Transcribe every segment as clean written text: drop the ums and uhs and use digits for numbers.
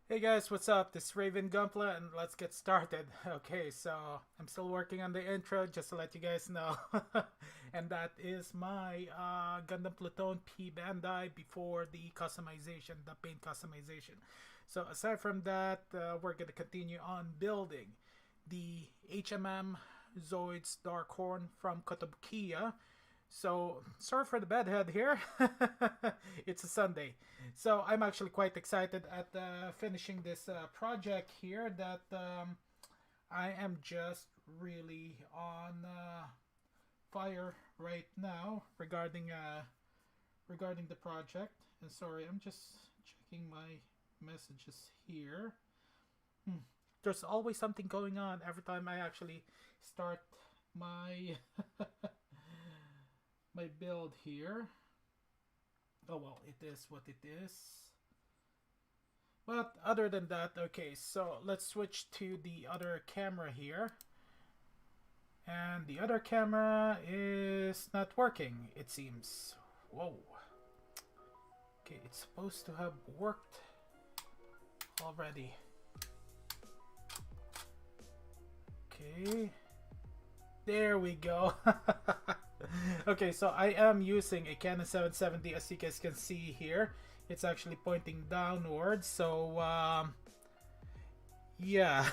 Hey guys, what's up? This is Raven Gumpla and let's get started. Okay, so I'm still working on the intro just to let you guys know. And that is my Gundam Platoon P Bandai before the customization, the paint customization. So aside from that, we're going to continue on building the HMM Zoids Darkhorn from Kotobukiya. So, sorry for the bad head here. It's a Sunday. So, I'm actually quite excited at finishing this project here that I am just really on fire right now regarding the project. And sorry, I'm just checking my messages here. There's always something going on every time I actually start my my build here. Oh well, it is what it is. But other than that, okay, so let's switch to the other camera here. And the other camera is not working, it seems. Whoa. Okay, it's supposed to have worked already. Okay. There we go. Okay, so I am using a Canon 770 as you guys can see here. It's actually pointing downwards, so yeah.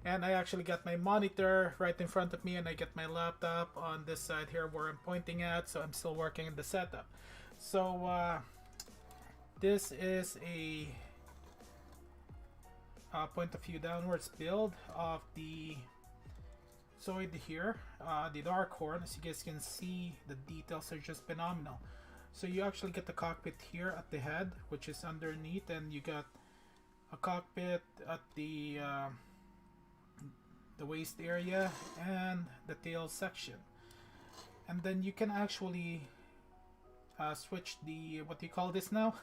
And I actually got my monitor right in front of me and I get my laptop on this side here where I'm pointing at, so I'm still working on the setup. So this is a point of view downwards build of the Zoid here, the Darkhorn. As you guys can see, the details are just phenomenal. So you actually get the cockpit here at the head, which is underneath, and you got a cockpit at the waist area and the tail section. And then you can actually switch the, what do you call this now?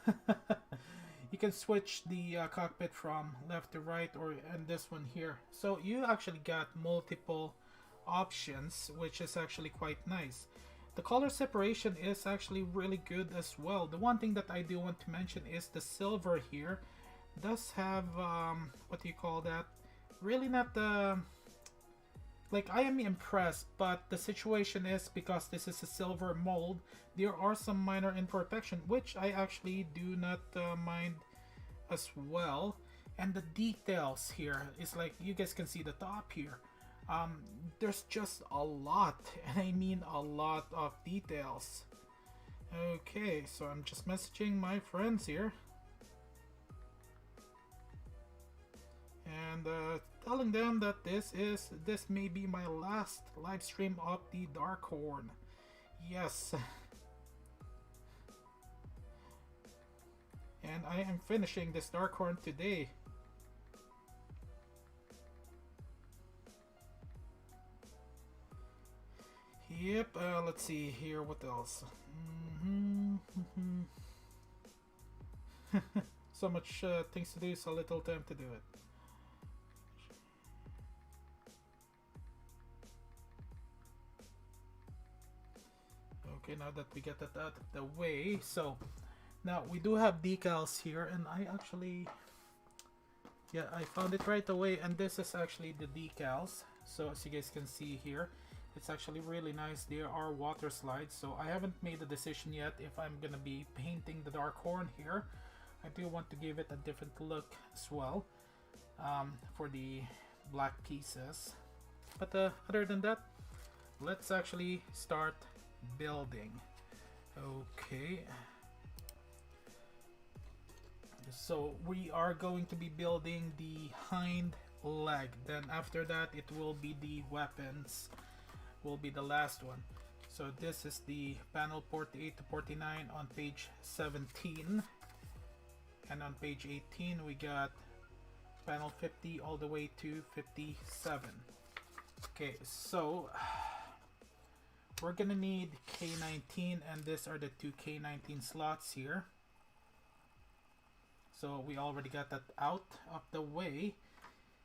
You can switch the cockpit from left to right, or and this one here. So you actually got multiple options, which is actually quite nice. The color separation is actually really good as well. The one thing that I do want to mention is the silver here does have what do you call that, really not the like, I am impressed, but the situation is because this is a silver mold, there are some minor imperfection, which I actually do not mind as well. And the details here is like, you guys can see the top here. There's just a lot, and I mean a lot of details. Okay, so I'm just messaging my friends here. And telling them that this may be my last live stream of the Darkhorn. Yes. And I am finishing this Darkhorn today. Yep, let's see here, what else? So much things to do, so little time to do it. Okay, now that we get that out of the way, so now we do have decals here, and I actually, yeah, I found it right away, and this is actually the decals. So as you guys can see here, it's actually really nice. There are water slides, so I haven't made a decision yet if I'm gonna be painting the Darkhorn here. I do want to give it a different look as well for the black pieces. But other than that, let's actually start building. Okay, so we are going to be building the hind leg, then after that it will be the weapons, will be the last one. So this is the panel 48 to 49 on page 17, and on page 18 we got panel 50 all the way to 57. Okay, so we're gonna need K19, and these are the two K19 slots here. So we already got that out of the way,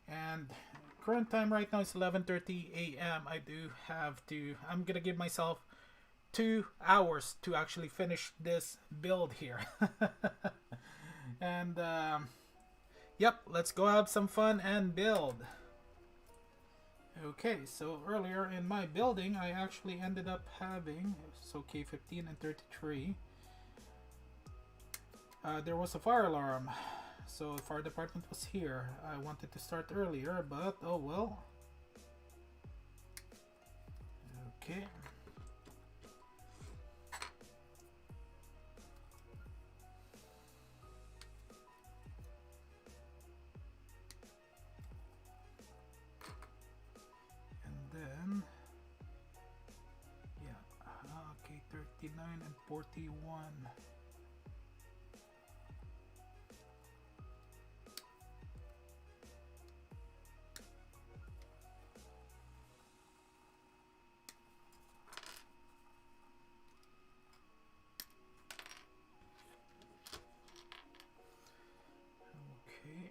and current time right now is 11:30 a.m. I do have to, I'm gonna give myself 2 hours to actually finish this build here. And yep, let's go have some fun and build. Okay, so earlier in my building, I actually ended up having, so K15 and 33. There was a fire alarm, so the fire department was here. I wanted to start earlier, but oh well. Okay. Then, yeah, okay, 39 and 41. Okay.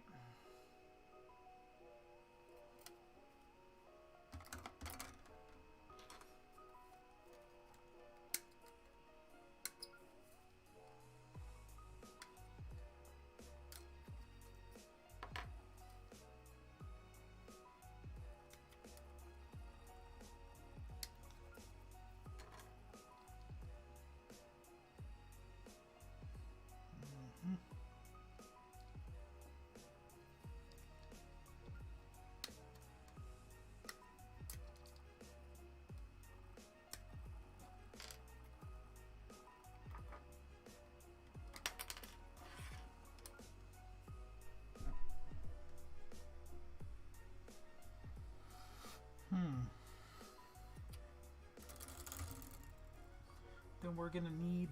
Then we're gonna need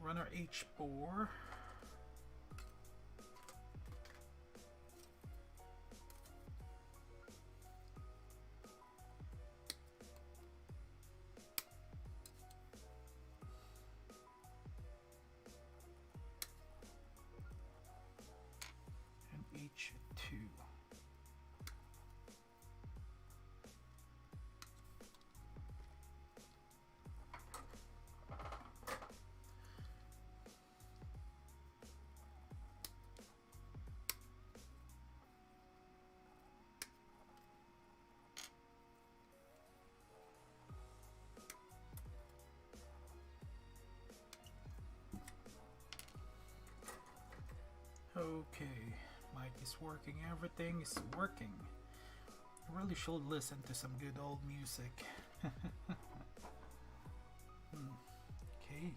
runner H4. And H2. Okay, mic is working, everything is working. I really should listen to some good old music. Okay.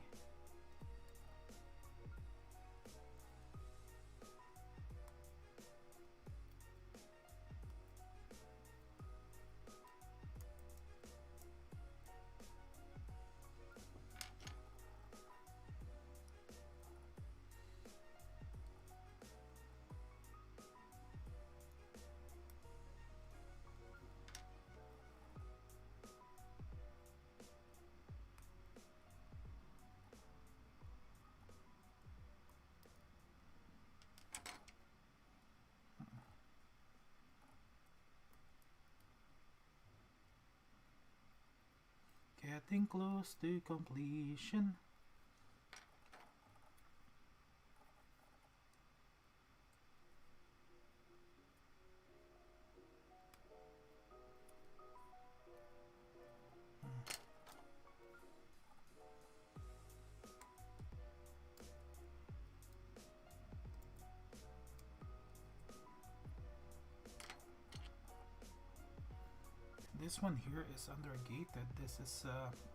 Getting close to completion. This one here is undergated. This is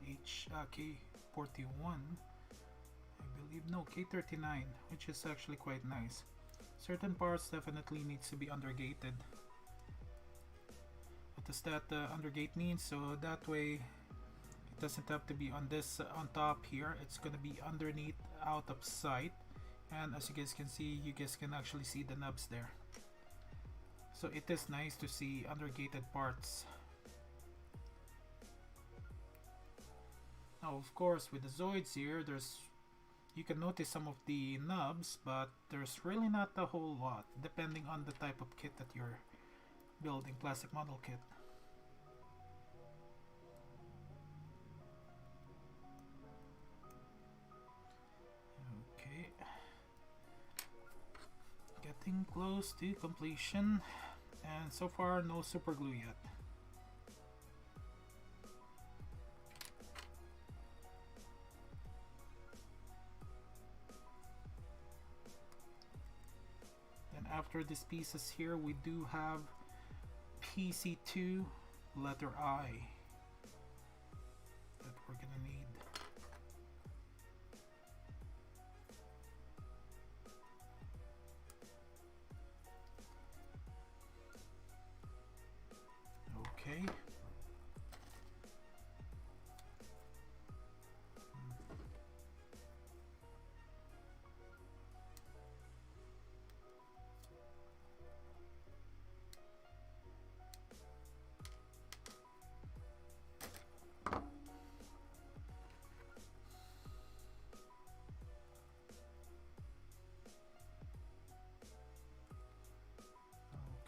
K41. I believe, no, K39, which is actually quite nice. Certain parts definitely needs to be undergated. What does that undergate mean? So that way it doesn't have to be on this on top here. It's gonna be underneath, out of sight. And as you guys can see, you guys can actually see the nubs there. So it is nice to see undergated parts. Now, of course, with the Zoids here, you can notice some of the nubs, but there's really not a whole lot, depending on the type of kit that you're building, plastic model kit. Getting close to completion, and so far no super glue yet. Then after these pieces here, we do have PC2 letter I that we're gonna need. Okay.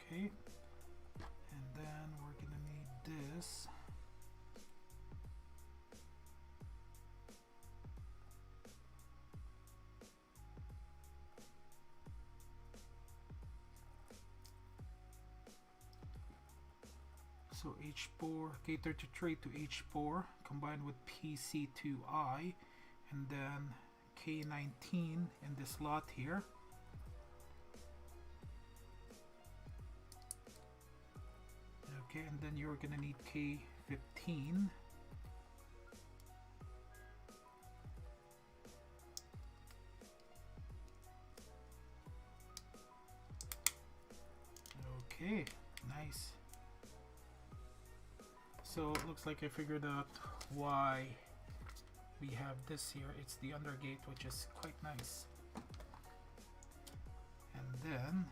Okay. And then we're gonna need this. So H4, K33 to H4 combined with PC2I, and then K19 in this slot here. Okay, and then you're gonna need K15. Okay, nice. So it looks like I figured out why we have this here. It's the undergate, which is quite nice. And then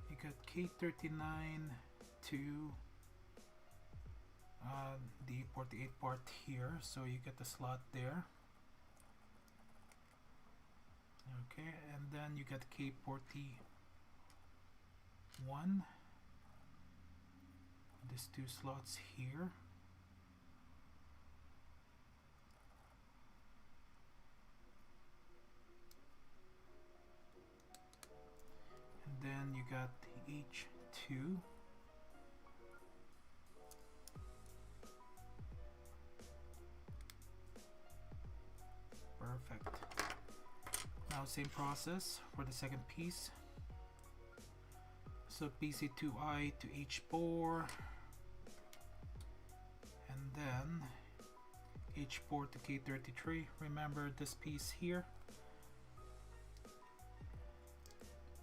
you got K39 to the 48 part here, so you get the slot there. Okay, and then you got K41, these two slots here. And then you got H2. Perfect. Now same process for the second piece. So PC2I to H4, and then H4 to K33. Remember this piece here.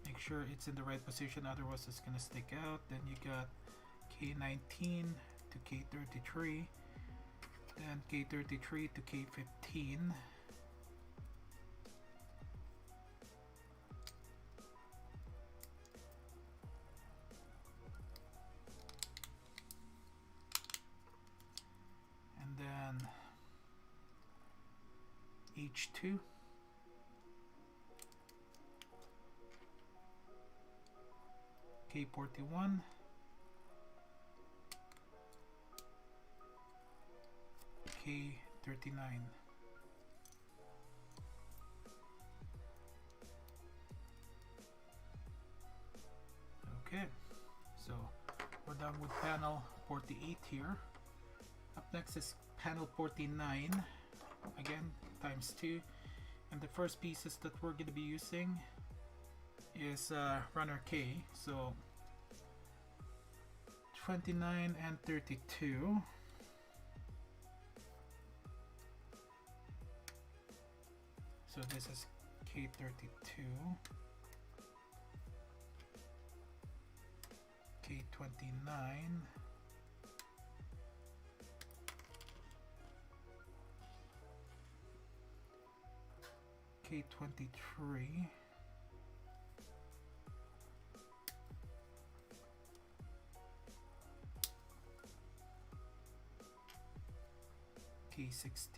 Make sure it's in the right position, otherwise it's gonna stick out. Then you got K19 to K33, then K33 to K15. H2, K41, K39. Okay, so we're done with panel 48 here. Up next is panel 49, again times 2, and the first pieces that we're going to be using is runner K, so 29 and 32. So this is K32, K29, K23, K16,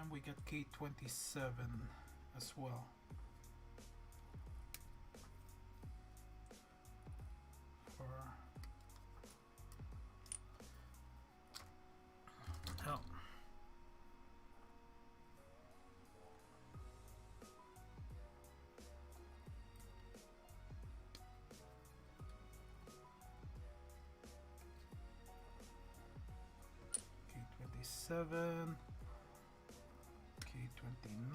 And we get K27 as well. For oh. K27, K29,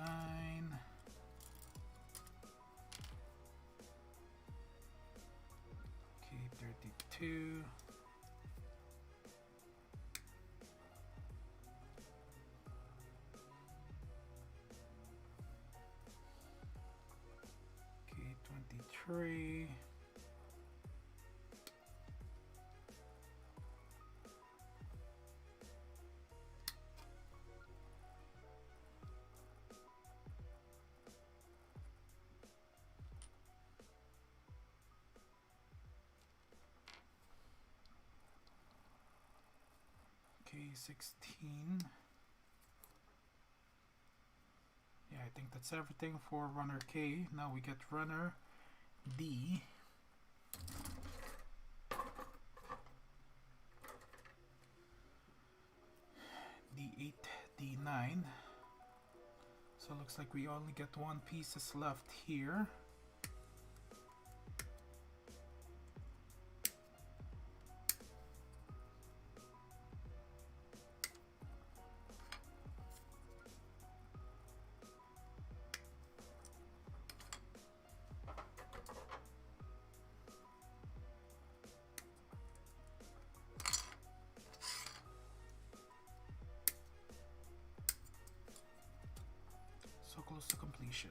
K32, K23, K16. Yeah, I think that's everything for runner K. Now we get runner D. D8, D9. So it looks like we only get one pieces left here. So close to completion.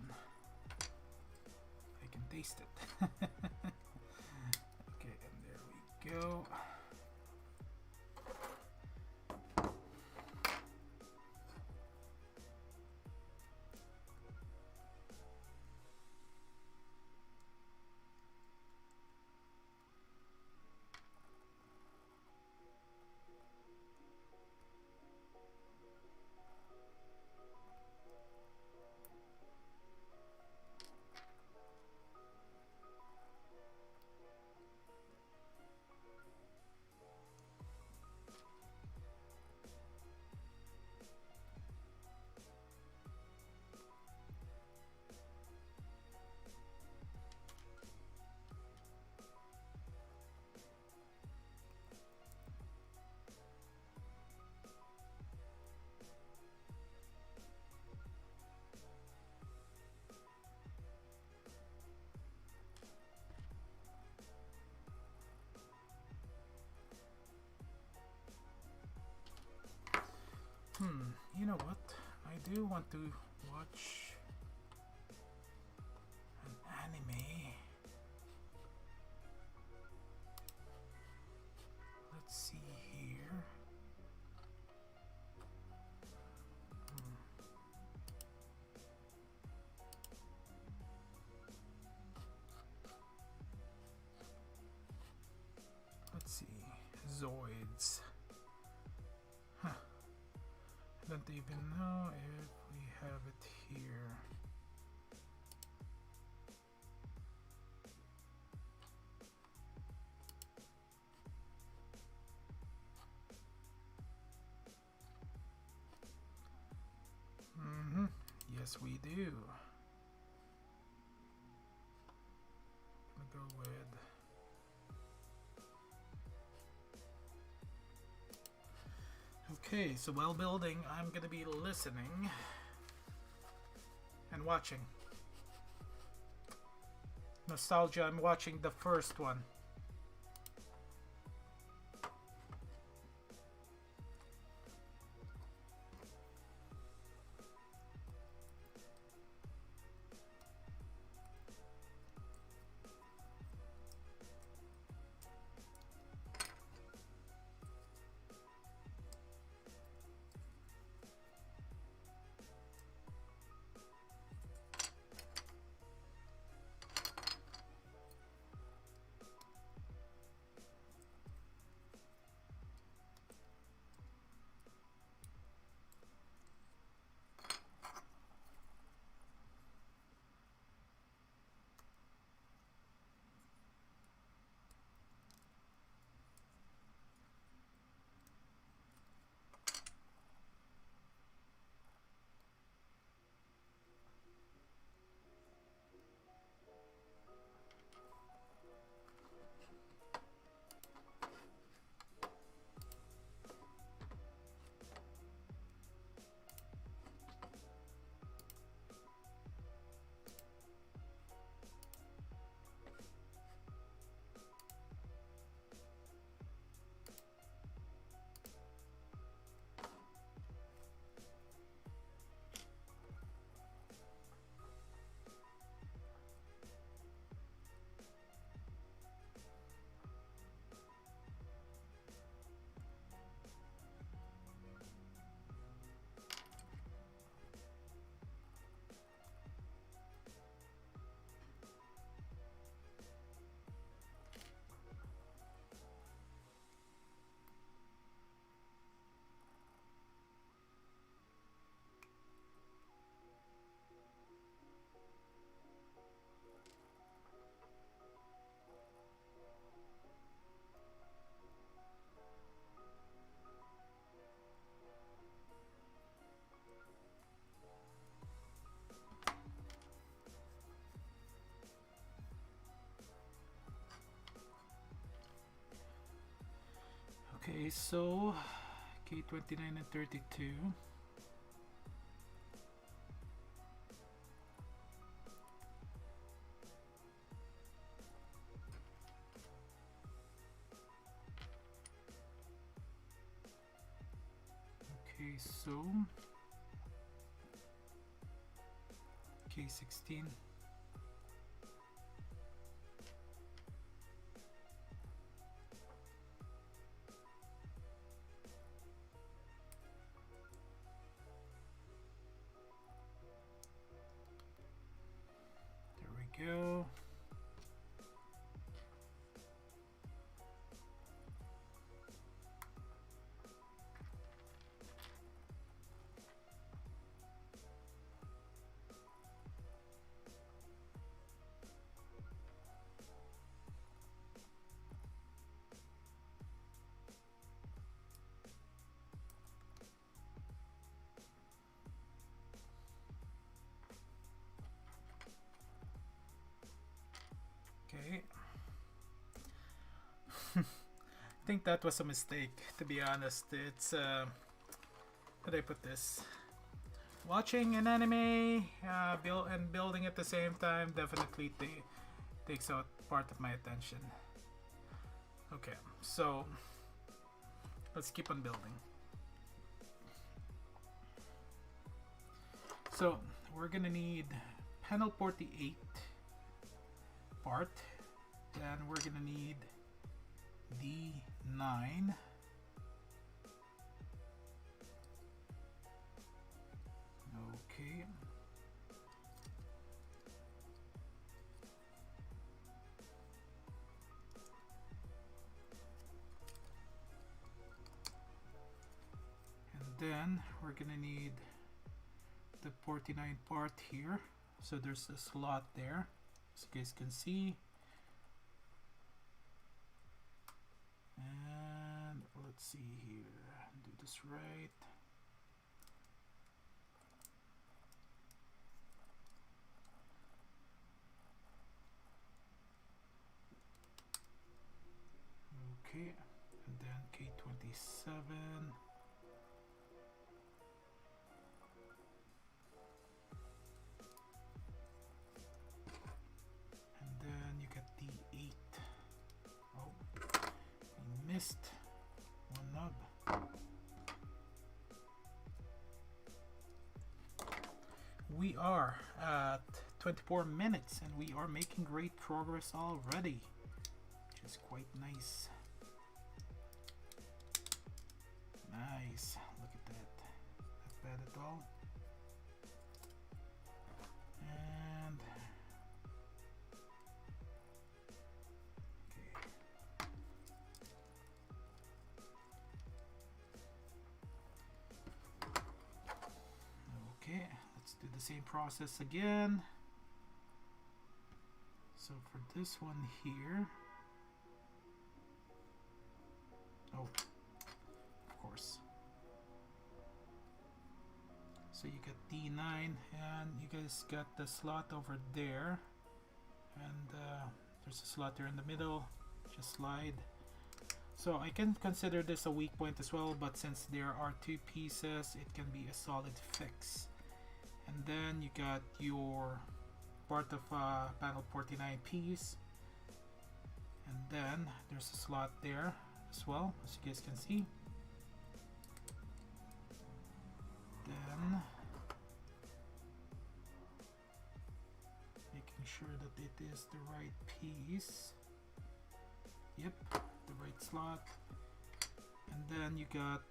I can taste it. Okay, and there we go. You know what? I do want to watch an anime. Let's see here. Let's see. Zoids. Huh. I don't even know if we have it here. Yes, we do. I'm gonna go with okay, so while building, I'm gonna be listening and watching. Nostalgia, I'm watching the first one. Okay, so K29 and 32. Okay, so K16. There we go. Okay. I think that was a mistake, to be honest. It's how do I put this? Watching an anime and building at the same time definitely takes out part of my attention. Okay, so let's keep on building. So we're gonna need panel 48 part, then we're gonna need D9, okay, and then we're gonna need the 49 part here, so there's a slot there, as you guys can see. And let's see here, do this right. Okay, and then K27. And then you get D8. Oh, we missed one nub. We are at 24 minutes and we are making great progress already, which is quite nice. Nice, look at that, not bad at all. And okay, let's do the same process again. So for this one here, oh, of course. So you get D9 and you guys got the slot over there, and there's a slot there in the middle, just slide. So I can consider this a weak point as well, but since there are two pieces, it can be a solid fix. And then you got your part of panel 49 piece, and then there's a slot there as well, as you guys can see. Then making sure that it is the right piece. Yep, the right slot. And then you got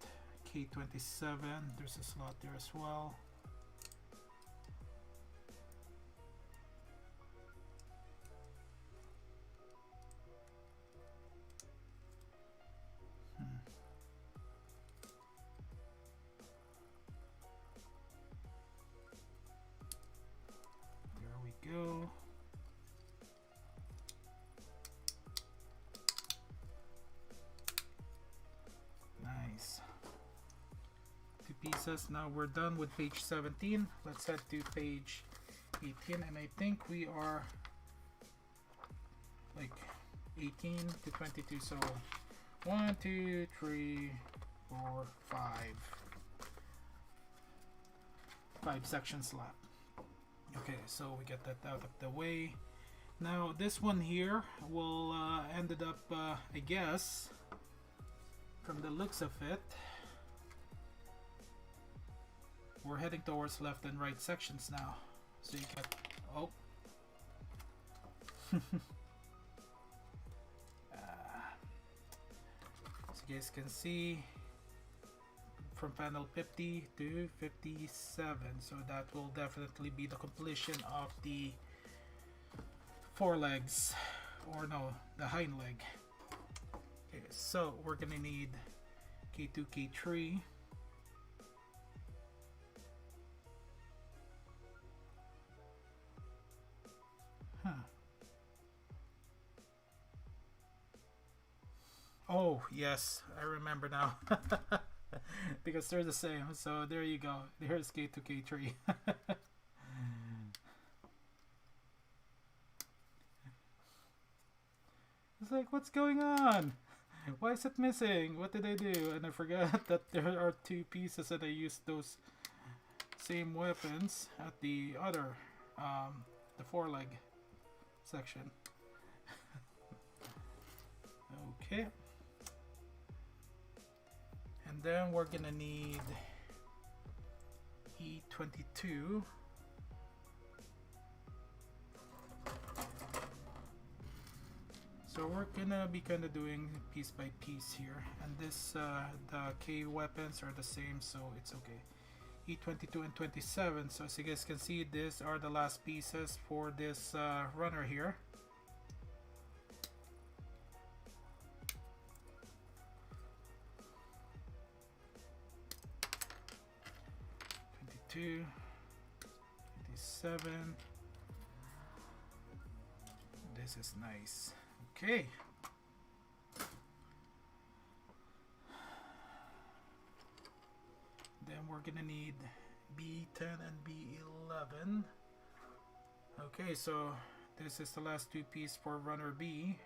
K27, there's a slot there as well. There we go. Nice. Two pieces. Now we're done with page 17. Let's head to page 18, and I think we are like 18 to 22, so 1, 2, 3, 4, 5. 5 sections left. Okay, so we get that out of the way. Now this one here will ended up, I guess, from the looks of it, we're heading towards left and right sections now. So you get, oh. As you guys can see, from panel 50 to 57, so that will definitely be the completion of the forelegs, or no, the hind leg. Okay, so we're gonna need K2, K3. Oh yes, I remember now. Because they're the same, so there you go. There's K2, K3. It's like, what's going on? Why is it missing? What did I do? And I forgot that there are 2 pieces, and I used those same weapons at the other, the foreleg section. Okay. And then we're gonna need E22. So we're gonna be kind of doing piece by piece here, and this the K weapons are the same, so it's okay. E22 and 27. So as you guys can see, these are the last pieces for this runner here. Two, 27. This is nice. Okay. Then we're gonna need B10 and B11. Okay, so this is the last 2 pieces for runner B.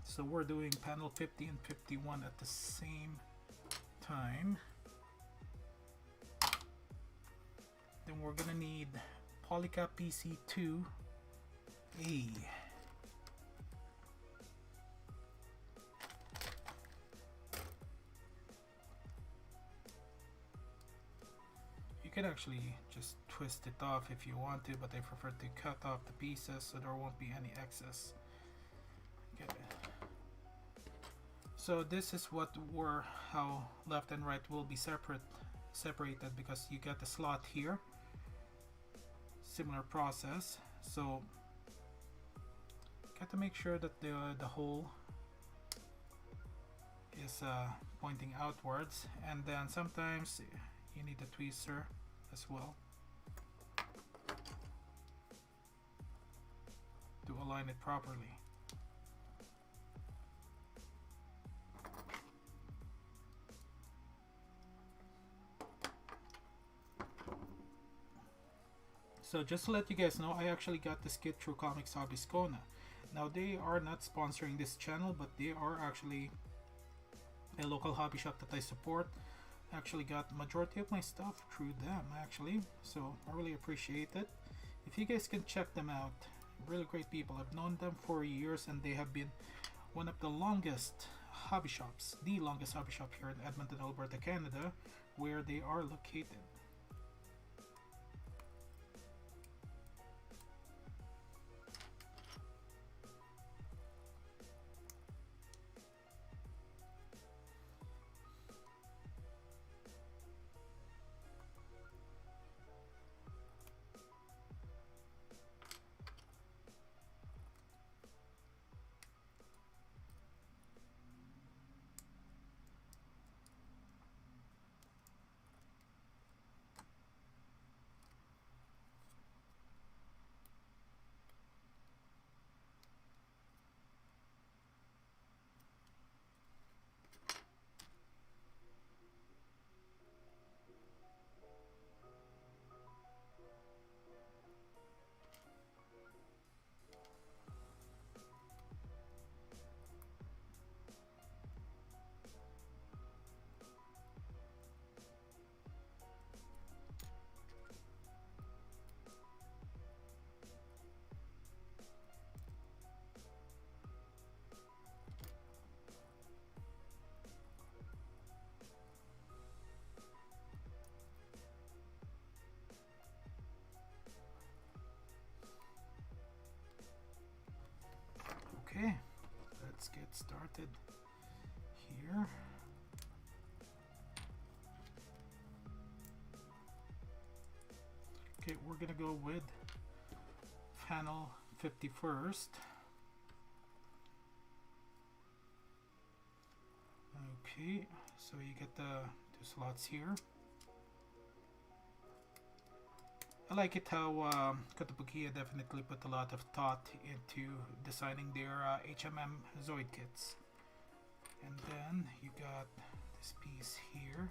So we're doing panel 50 and 51 at the same time. Then we're gonna need Polycap PC2A. You can actually just twist it off if you want to, but I prefer to cut off the pieces so there won't be any excess. Okay. So this is how left and right will be separated, because you get the slot here. Similar process. So got to make sure that the hole is pointing outwards, and then sometimes you need a tweezer as well to align it properly. So just to let you guys know, I actually got this kit through Comics Hobbies Kona. Now they are not sponsoring this channel, but they are actually a local hobby shop that I support. I actually got majority of my stuff through them actually, so I really appreciate it. If you guys can check them out, really great people. I've known them for years, and they have been one of the longest hobby shops, the longest hobby shop here in Edmonton, Alberta, Canada, where they are located. disconnected here. Okay, we're gonna go with panel 51st. Okay, so you get the two slots here. I like it how Kotobukiya definitely put a lot of thought into designing their HMM Zoid kits. And then you got this piece here.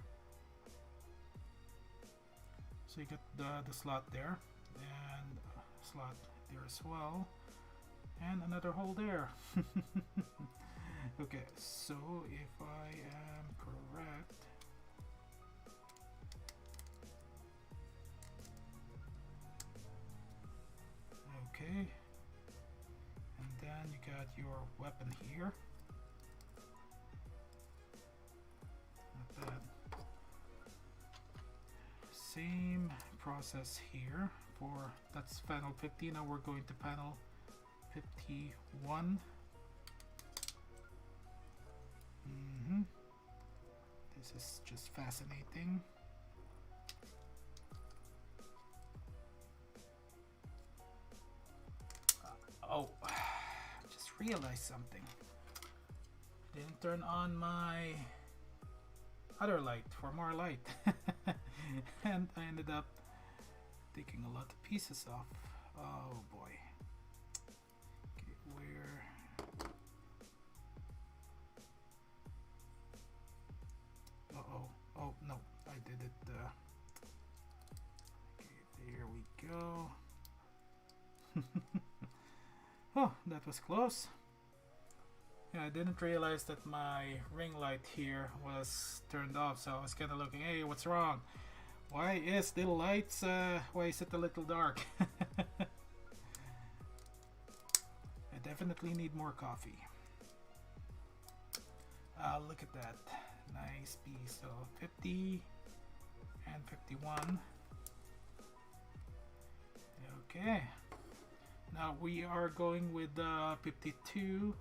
So you got the slot there, and a slot there as well, and another hole there. Okay, so if I am correct, okay, and then you got your weapon here. Not bad. Same process here for, that's panel 50. Now we're going to panel 51. This is just fascinating. Oh, just realized something. Didn't turn on my other light for more light. And I ended up taking a lot of pieces off. Oh boy. Okay, where? Uh-oh. Oh no, I did it. Okay, there we go. Oh, that was close. Yeah, I didn't realize that my ring light here was turned off, so I was kind of looking, hey, what's wrong? Why is the lights, why is it a little dark? I definitely need more coffee. Look at that. Nice piece. So 50 and 51. Okay. Now we are going with 52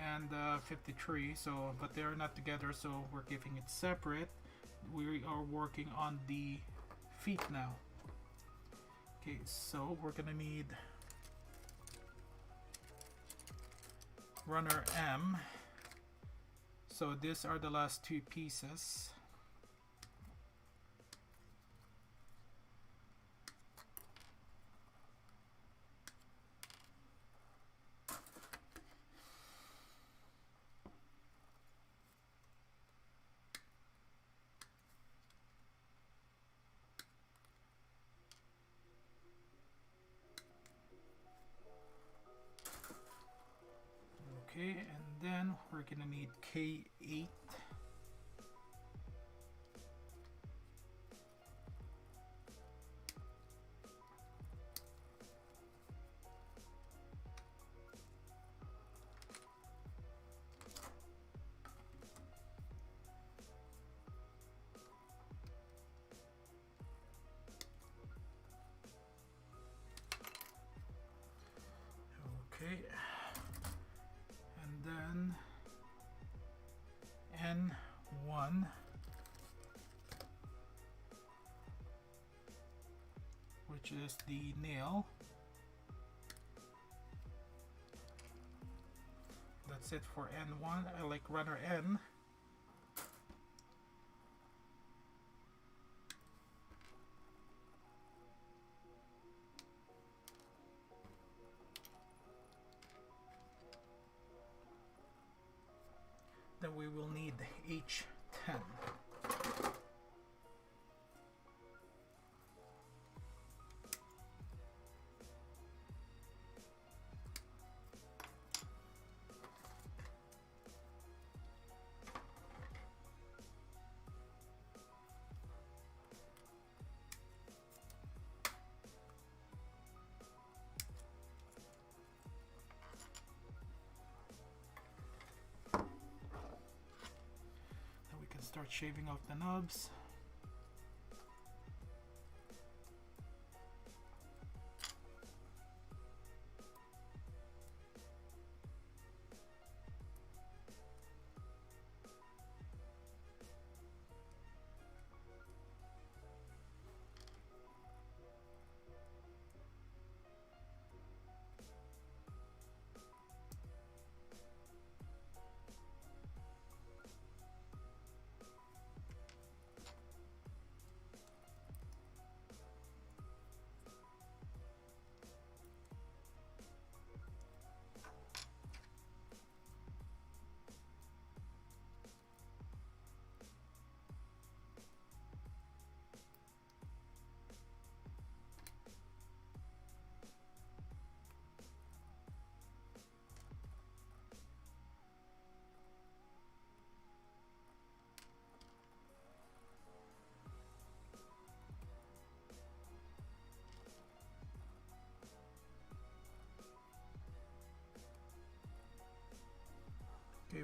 and 53, so but they're not together, so we're keeping it separate. We are working on the feet now. Okay, so we're gonna need runner M. So these are the last two pieces. Okay, and then we're gonna need K8. Okay. Then N1, which is the nail. That's it for N1. I like runner N. Then we will need H10. Start shaving off the knobs.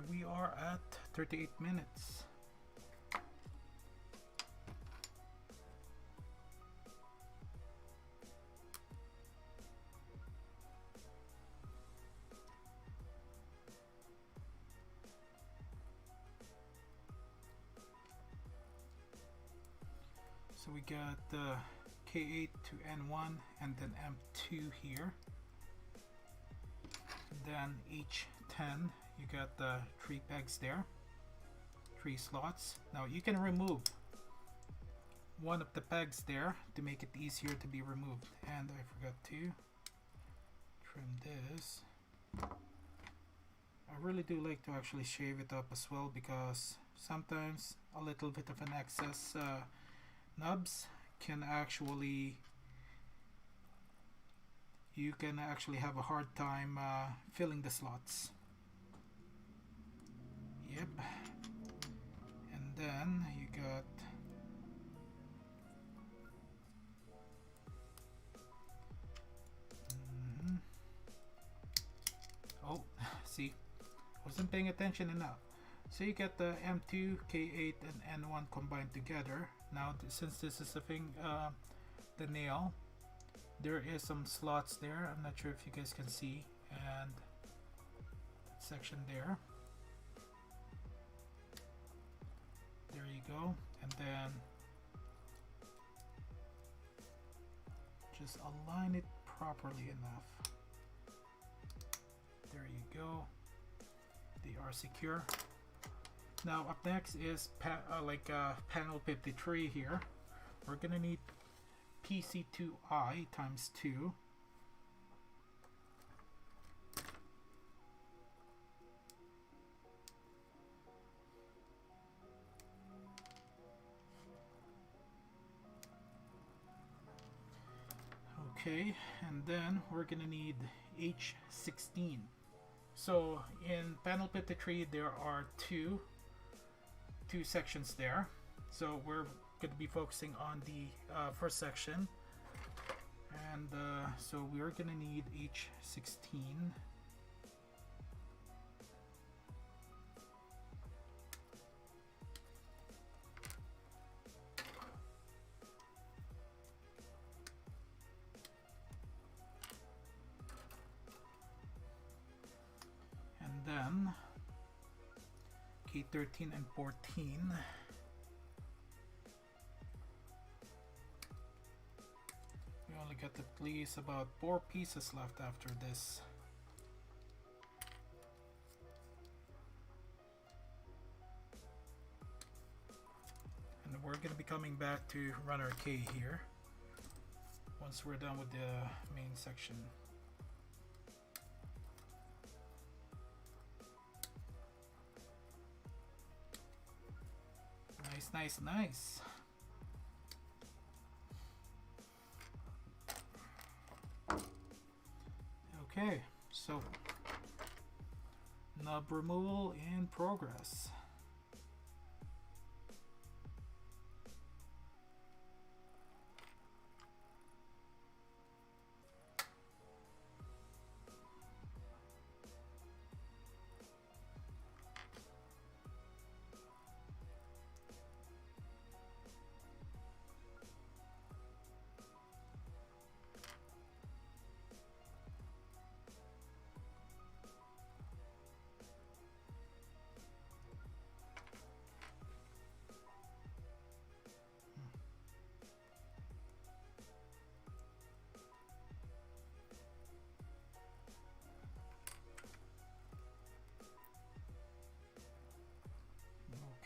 Okay, we are at 38 minutes. So we got K8 to N1 and then M2 here. Then H10, you got the 3 pegs there, 3 slots. Now you can remove one of the pegs there to make it easier to be removed. And I forgot to trim this. I really do like to actually shave it up as well, because sometimes a little bit of an excess nubs can actually, you can actually have a hard time filling the slots. Yep. And then you got oh, see, wasn't paying attention enough. So you get the M2, K8 and N1 combined together. Now since this is the nail, there is some slots there. I'm not sure if you guys can see, and that section there. There you go. And then just align it properly enough. There you go. They are secure. Now up next is panel 53 here. We're gonna need PC2I times 2. Okay, and then we're gonna need H16. So in panel 53 there are two sections there. So we're going to be focusing on the first section, and so we're going to need H16. And then K13 and 14. We only got at least about 4 pieces left after this. And we're going to be coming back to runner K here once we're done with the main section. Nice, nice, nice. Okay, so nub removal in progress.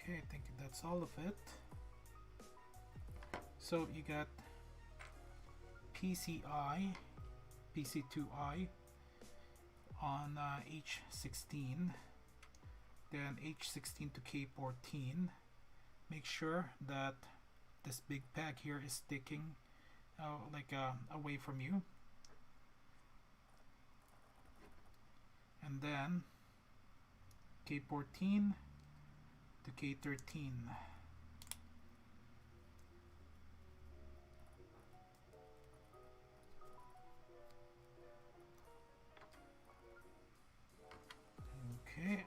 Okay, I think that's all of it. So you got PCI, PC2I on H16, then H16 to K14. Make sure that this big peg here is sticking away from you. And then K14 to K13. Okay.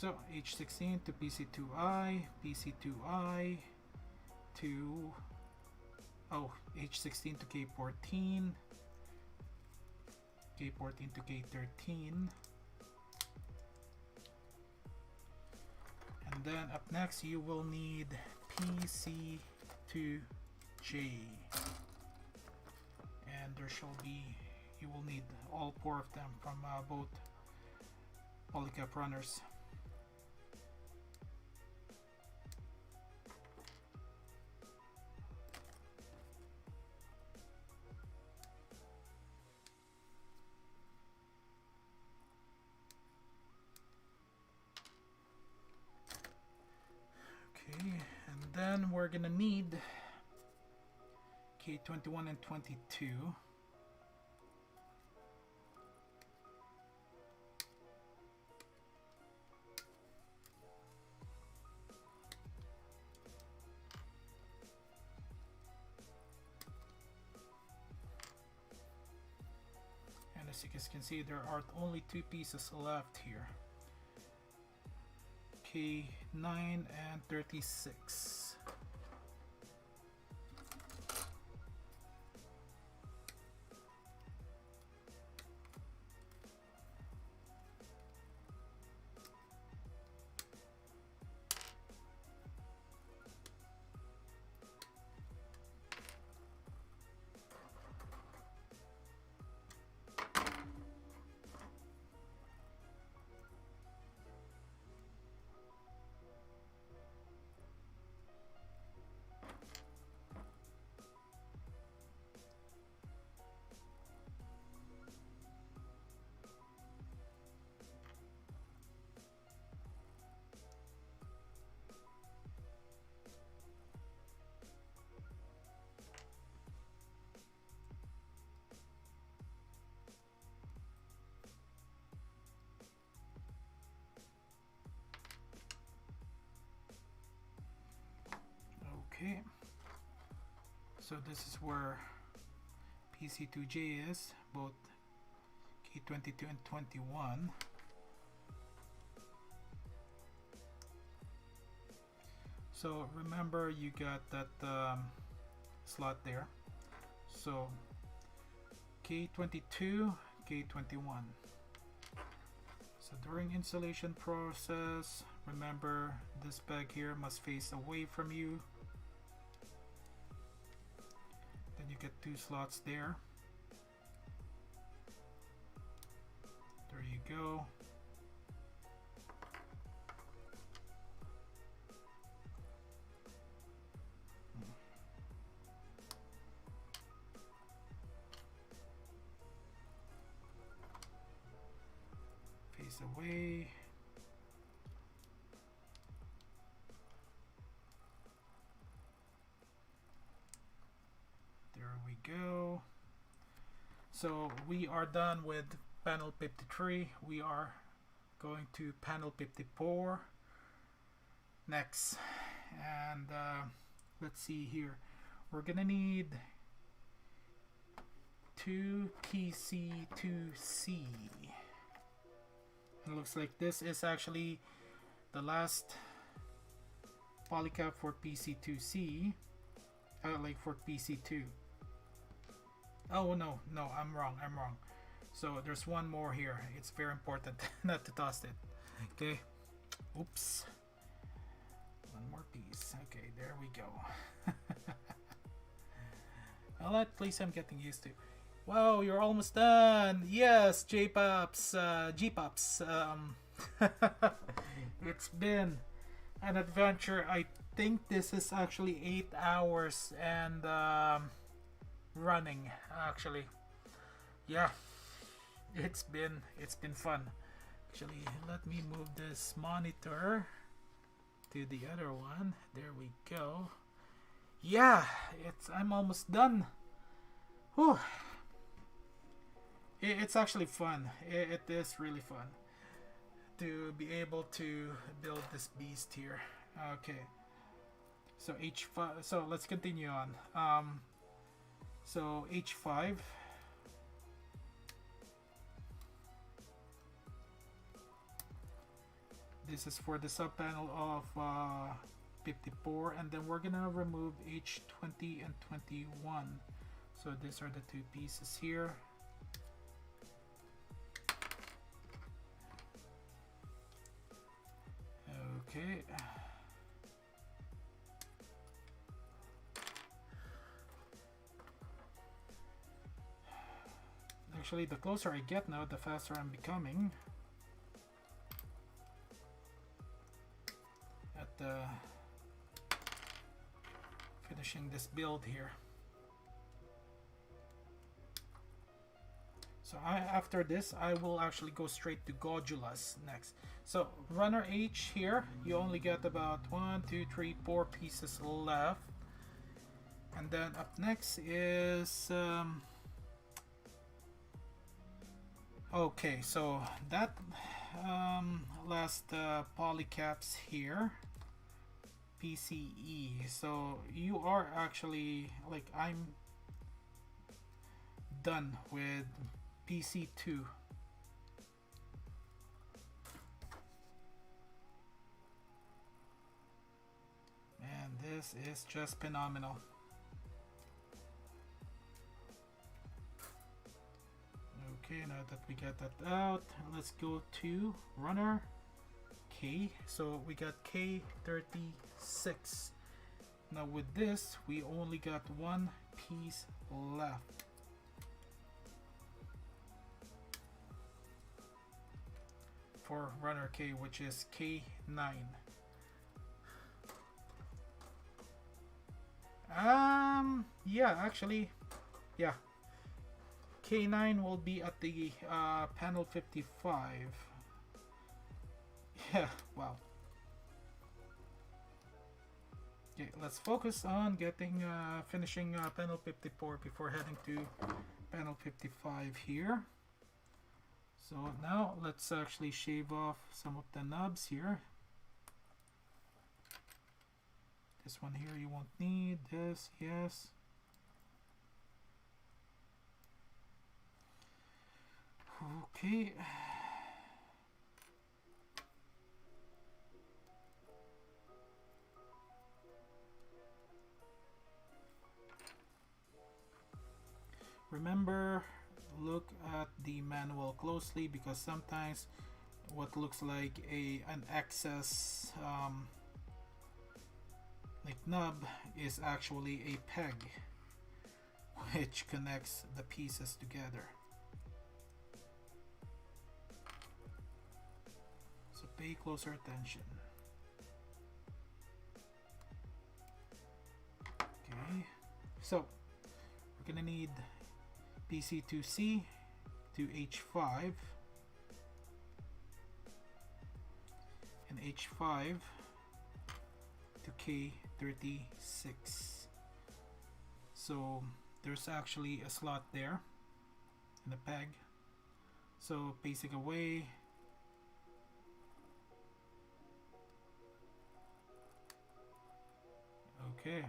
So H16 to PC2I, PC2I to, oh, H16 to K14, K14 to K13. And then up next you will need PC2J. And there shall be, you will need all 4 of them from both polycap runners. Okay, and then we're gonna need K21 and 22. And as you guys can see, there are only 2 pieces left here. K9 and 36. Okay, so this is where PC2J is, both K22 and 21. So remember, you got that slot there. So K22, K21. So during installation process, remember this bag here must face away from you. Then you get 2 slots there. There you go. Face away. There we go. So we are done with panel 53. We are going to panel 54 next. And let's see here. We're gonna need 2 PC2C. It looks like this is actually the last polycap for PC2C. Like for PC2. Oh no, I'm wrong. So there's one more here. It's very important not to toss it. Okay. Oops. One more piece. Okay, there we go. Well, at least I'm getting used to. Wow, you're almost done. Yes, J-Pops, G-Pops. It's been an adventure. I think this is actually 8 hours and running. Actually, yeah, it's been fun. Actually, let me move this monitor to the other one. There we go. Yeah, I'm almost done. Whew. It's actually fun. It is really fun to be able to build this beast here. Okay, so H5. So let's continue on. So H5. This is for the sub panel of 54, and then we're gonna remove H20 and 21. So these are the two pieces here. Okay. Actually, the closer I get now, the faster I'm becoming at finishing this build here. So after this, I will actually go straight to Godulas next. So runner H here, you only get about 1, 2, 3, 4 pieces left. And then up next is okay, so that last polycaps here, PCE. So you are actually, like, I'm done with PC2. And this is just phenomenal. Okay, now that we got that out, let's go to runner K. So we got K36. Now with this, we only got one piece left. For runner K, which is K9. Yeah, actually, yeah. K9 will be at the panel 55. Yeah, wow. Okay, let's focus on getting finishing panel 54 before heading to panel 55 here. So now let's actually shave off some of the knobs here. This one here you won't need. This, yes. Okay. Remember, look at the manual closely, because sometimes what looks like an excess like nub is actually a peg which connects the pieces together. So pay closer attention. Okay, so we're gonna need PC2C to H5 and H5 to K36. So there's actually a slot there in the peg. So pacing away. Okay.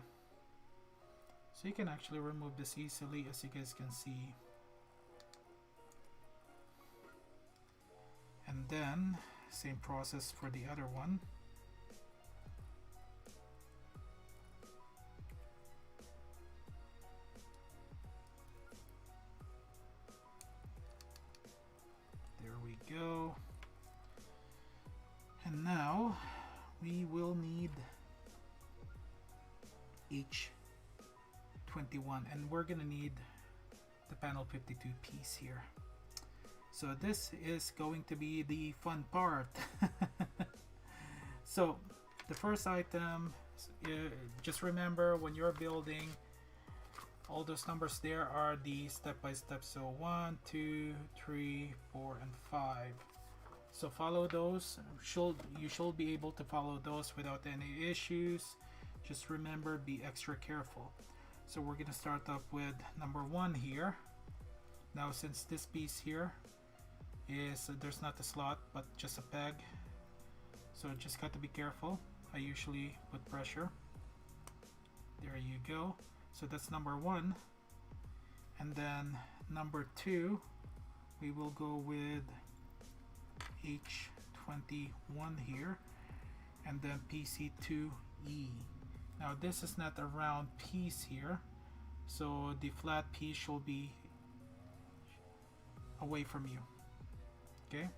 So you can actually remove this easily, as you guys can see. And then same process for the other one. There we go. And now we will need H21, and we're gonna need the panel 52 piece here. So this is going to be the fun part. So the first item, just remember when you're building, all those numbers there are the step-by-step. So 1, 2, 3, 4, and 5. So follow those. You should be able to follow those without any issues. Just remember, be extra careful. So we're gonna start up with number 1 here. Now since this piece here is there's not a slot but just a peg, so just got to be careful. I usually put pressure. There you go. So that's number 1. And then number 2, we will go with H21 here, and then PC2E. Now this is not a round piece here, so the flat piece should be away from you. Okay,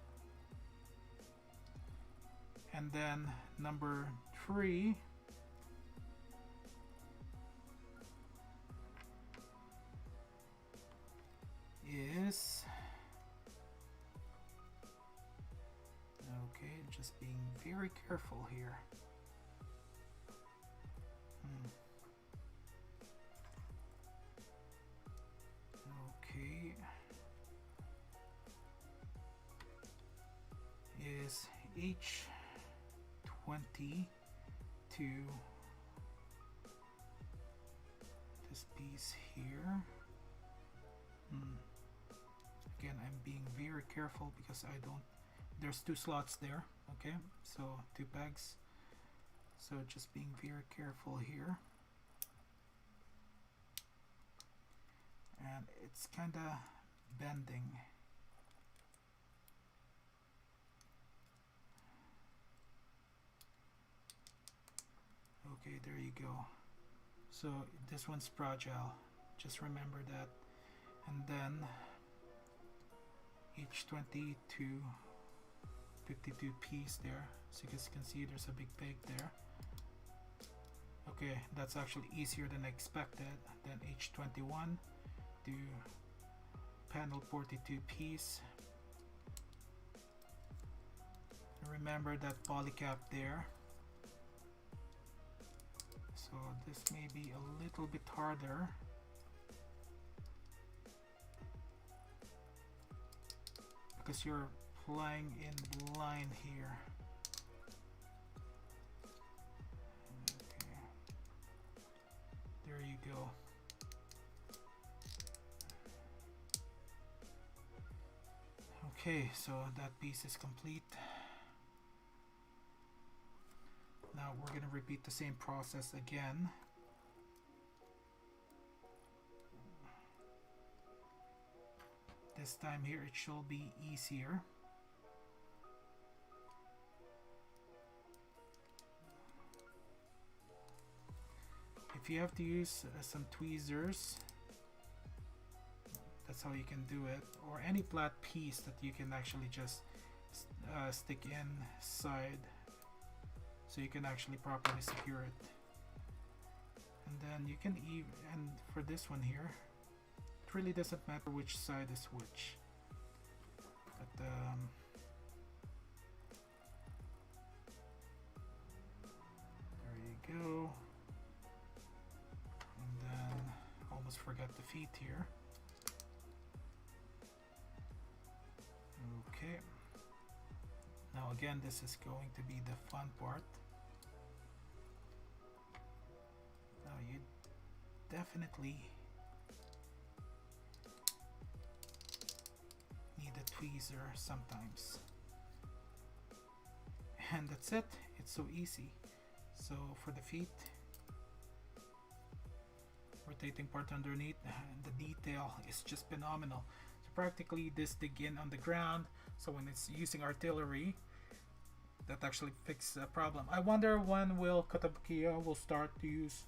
and then number 3 is, okay, just being very careful here. Okay, is H22, this piece here. Again, I'm being very careful because I don't, there's 2 slots there, okay, so 2 pegs, so just being very careful here. And it's kinda bending. Okay, there you go. So this one's fragile, just remember that. And then H22 52 piece there, so you guys can see there's a big peg there. Okay, that's actually easier than expected. Then H21 to panel 42 piece. Remember that polycap there. So this may be a little bit harder. Because you're flying in line here. Okay. There you go. Okay, so that piece is complete. Now we're going to repeat the same process again. This time here it should be easier. If you have to use some tweezers, that's how you can do it, or any flat piece that you can actually just stick inside, so you can actually properly secure it. And then you can even, and for this one here, it really doesn't matter which side is which, but there you go. And then almost forgot the feet here. Okay, now again, this is going to be the fun part. Now you definitely need a tweezer sometimes, and that's it. It's so easy. So for the feet, rotating part underneath, the detail is just phenomenal. So practically this dig in on the ground, so when it's using artillery, that actually fixes a problem. I wonder when will Kotobukiya will start to use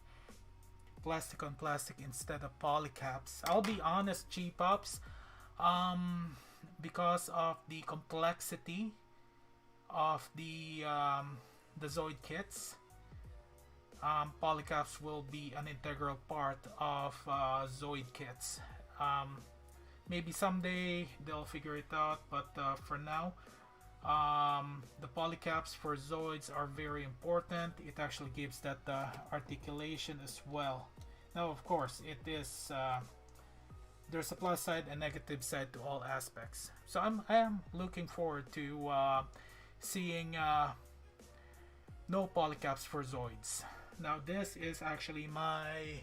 plastic on plastic instead of polycaps. I'll be honest, G-Pops, because of the complexity of the Zoid kits, polycaps will be an integral part of Zoid kits. Maybe someday they'll figure it out, but for now, the polycaps for Zoids are very important. It actually gives that articulation as well. Now, of course, it is there's a plus side and negative side to all aspects. So I am looking forward to seeing no polycaps for Zoids. Now this is actually my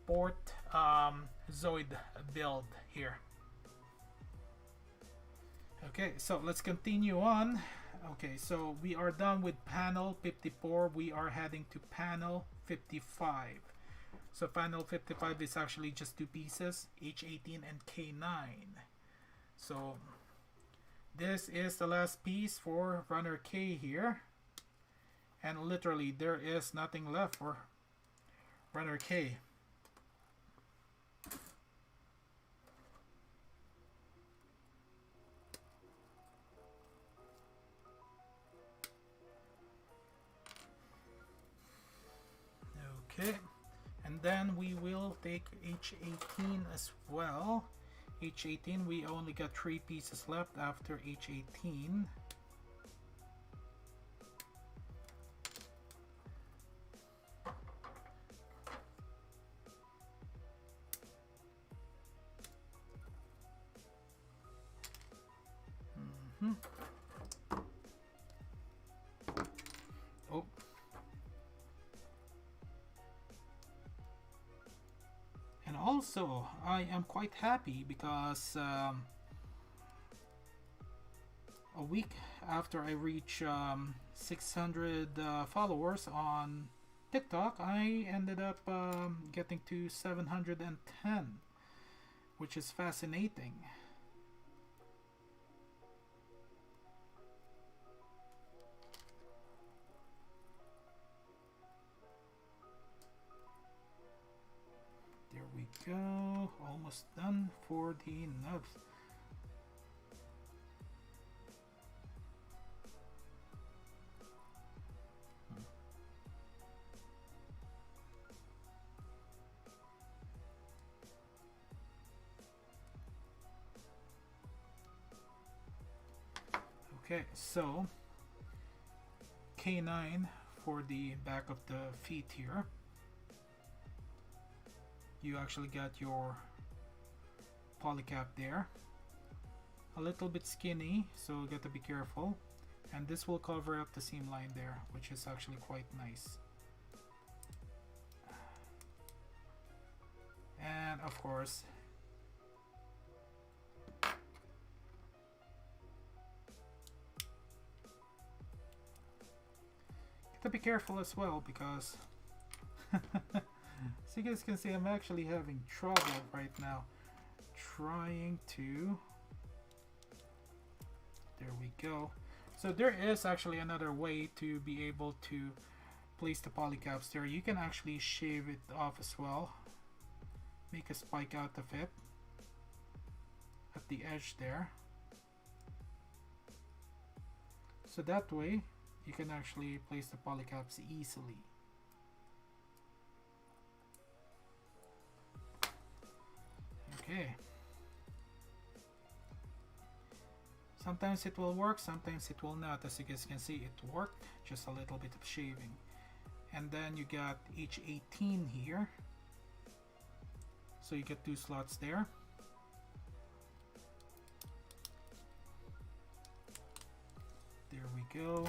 port Zoid build here. Okay, so let's continue on. Okay, so we are done with panel 54. We are heading to panel 55. So panel 55 is actually just 2 pieces, H18 and K9. So this is the last piece for runner K here, and literally there is nothing left for runner K. Okay, and then we will take H18 as well. H18, we only got 3 pieces left after H18. Oh. And also, I am quite happy because a week after I reach 600 followers on TikTok, I ended up getting to 710, which is fascinating. There we go, almost done for the nubs. Okay, so K9 for the back of the feet here. You actually got your polycap there. A little bit skinny, so you got to be careful. And this will cover up the seam line there, which is actually quite nice. And of course, got to be careful as well because so you guys can see I'm actually having trouble right now trying to, there we go. So there is actually another way to be able to place the polycaps there. You can actually shave it off as well, make a spike out of it at the edge there, so that way you can actually place the polycaps easily. Okay. Sometimes it will work, sometimes it will not. As you guys can see, it worked, just a little bit of shaving. And then you got H18 here. So you get 2 slots there. There we go.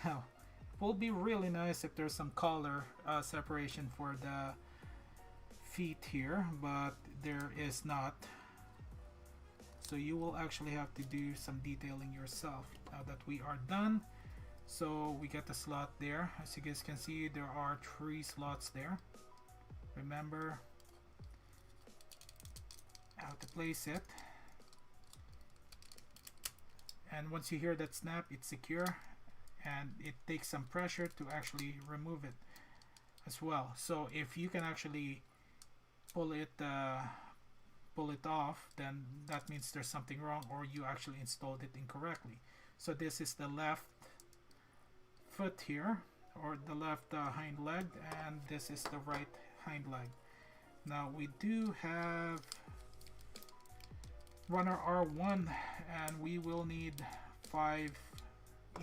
Now, it will be really nice if there's some color separation for the feet here, but there is not. So you will actually have to do some detailing yourself. Now that we are done, so we get the slot there. As you guys can see, there are 3 slots there. Remember how to place it. And once you hear that snap, it's secure, and it takes some pressure to actually remove it as well. So if you can actually pull it off, then that means there's something wrong, or you actually installed it incorrectly. So this is the left foot here, or the left hind leg, and this is the right hind leg. Now we do have runner R1, and we will need 5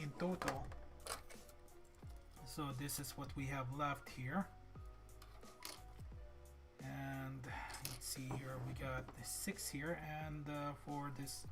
in total. So this is what we have left here. And let's see here, we got 6 here, and for this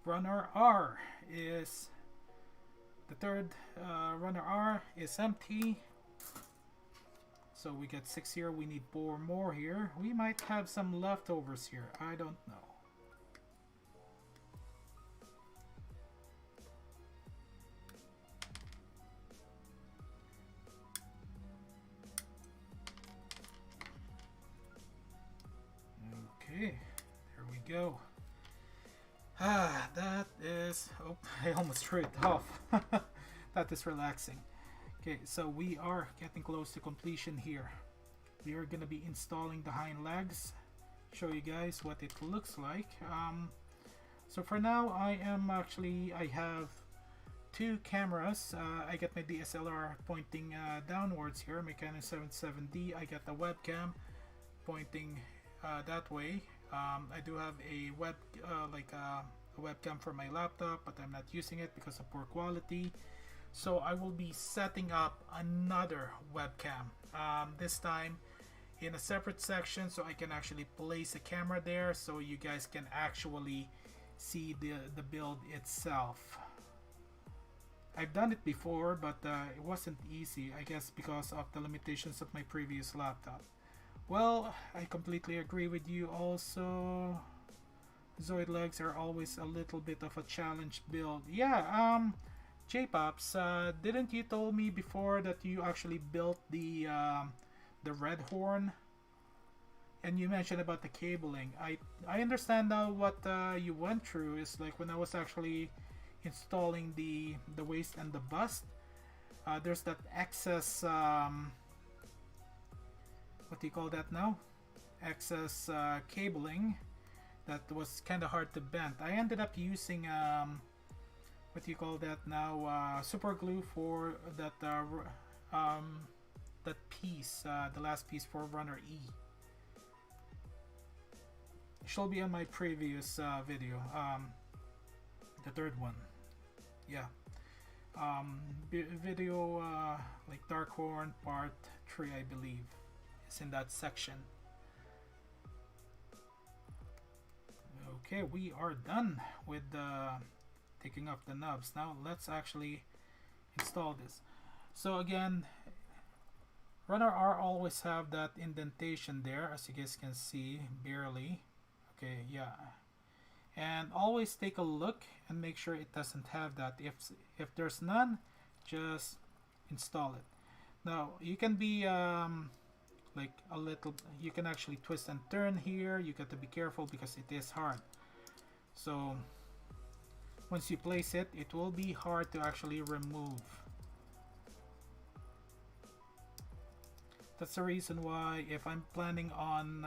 runner R is the third runner R is empty. So we got 6 here. We need 4 more here. We might have some leftovers here. I don't know. Okay, there we go. Ah, that is... Oh, I almost threw it off. That is relaxing. Okay, so we are getting close to completion here. We are going to be installing the hind legs. Show you guys what it looks like. So for now, I have 2 cameras. I got my DSLR pointing downwards here, my Canon 77D. I got the webcam pointing that way. I do have a webcam for my laptop, but I'm not using it because of poor quality. So I will be setting up another webcam, this time in a separate section, so I can actually place a camera there so you guys can actually see the build itself. I've done it before, but it wasn't easy, I guess because of the limitations of my previous laptop. Well, I completely agree with you also. Zoid legs are always a little bit of a challenge build. Yeah, J-Pops, didn't you told me before that you actually built the red horn? And you mentioned about the cabling. I understand now what you went through is like when I was actually installing the waist and the bust. There's that excess what do you call that now? Excess cabling that was kind of hard to bend. I ended up using what do you call that now? Super glue for that that piece, the last piece for runner E. It should be on my previous video, the third one. Yeah, video like Dark Horn part 3, I believe. It's in that section. Okay, we are done with taking off the knobs. Now let's actually install this. So again, runner R always have that indentation there, as you guys can see, barely. Okay, yeah. And always take a look and make sure it doesn't have that. If there's none, just install it. Now you can be like a little, you can actually twist and turn here. You got to be careful because it is hard. So once you place it, it will be hard to actually remove. That's the reason why if I'm planning on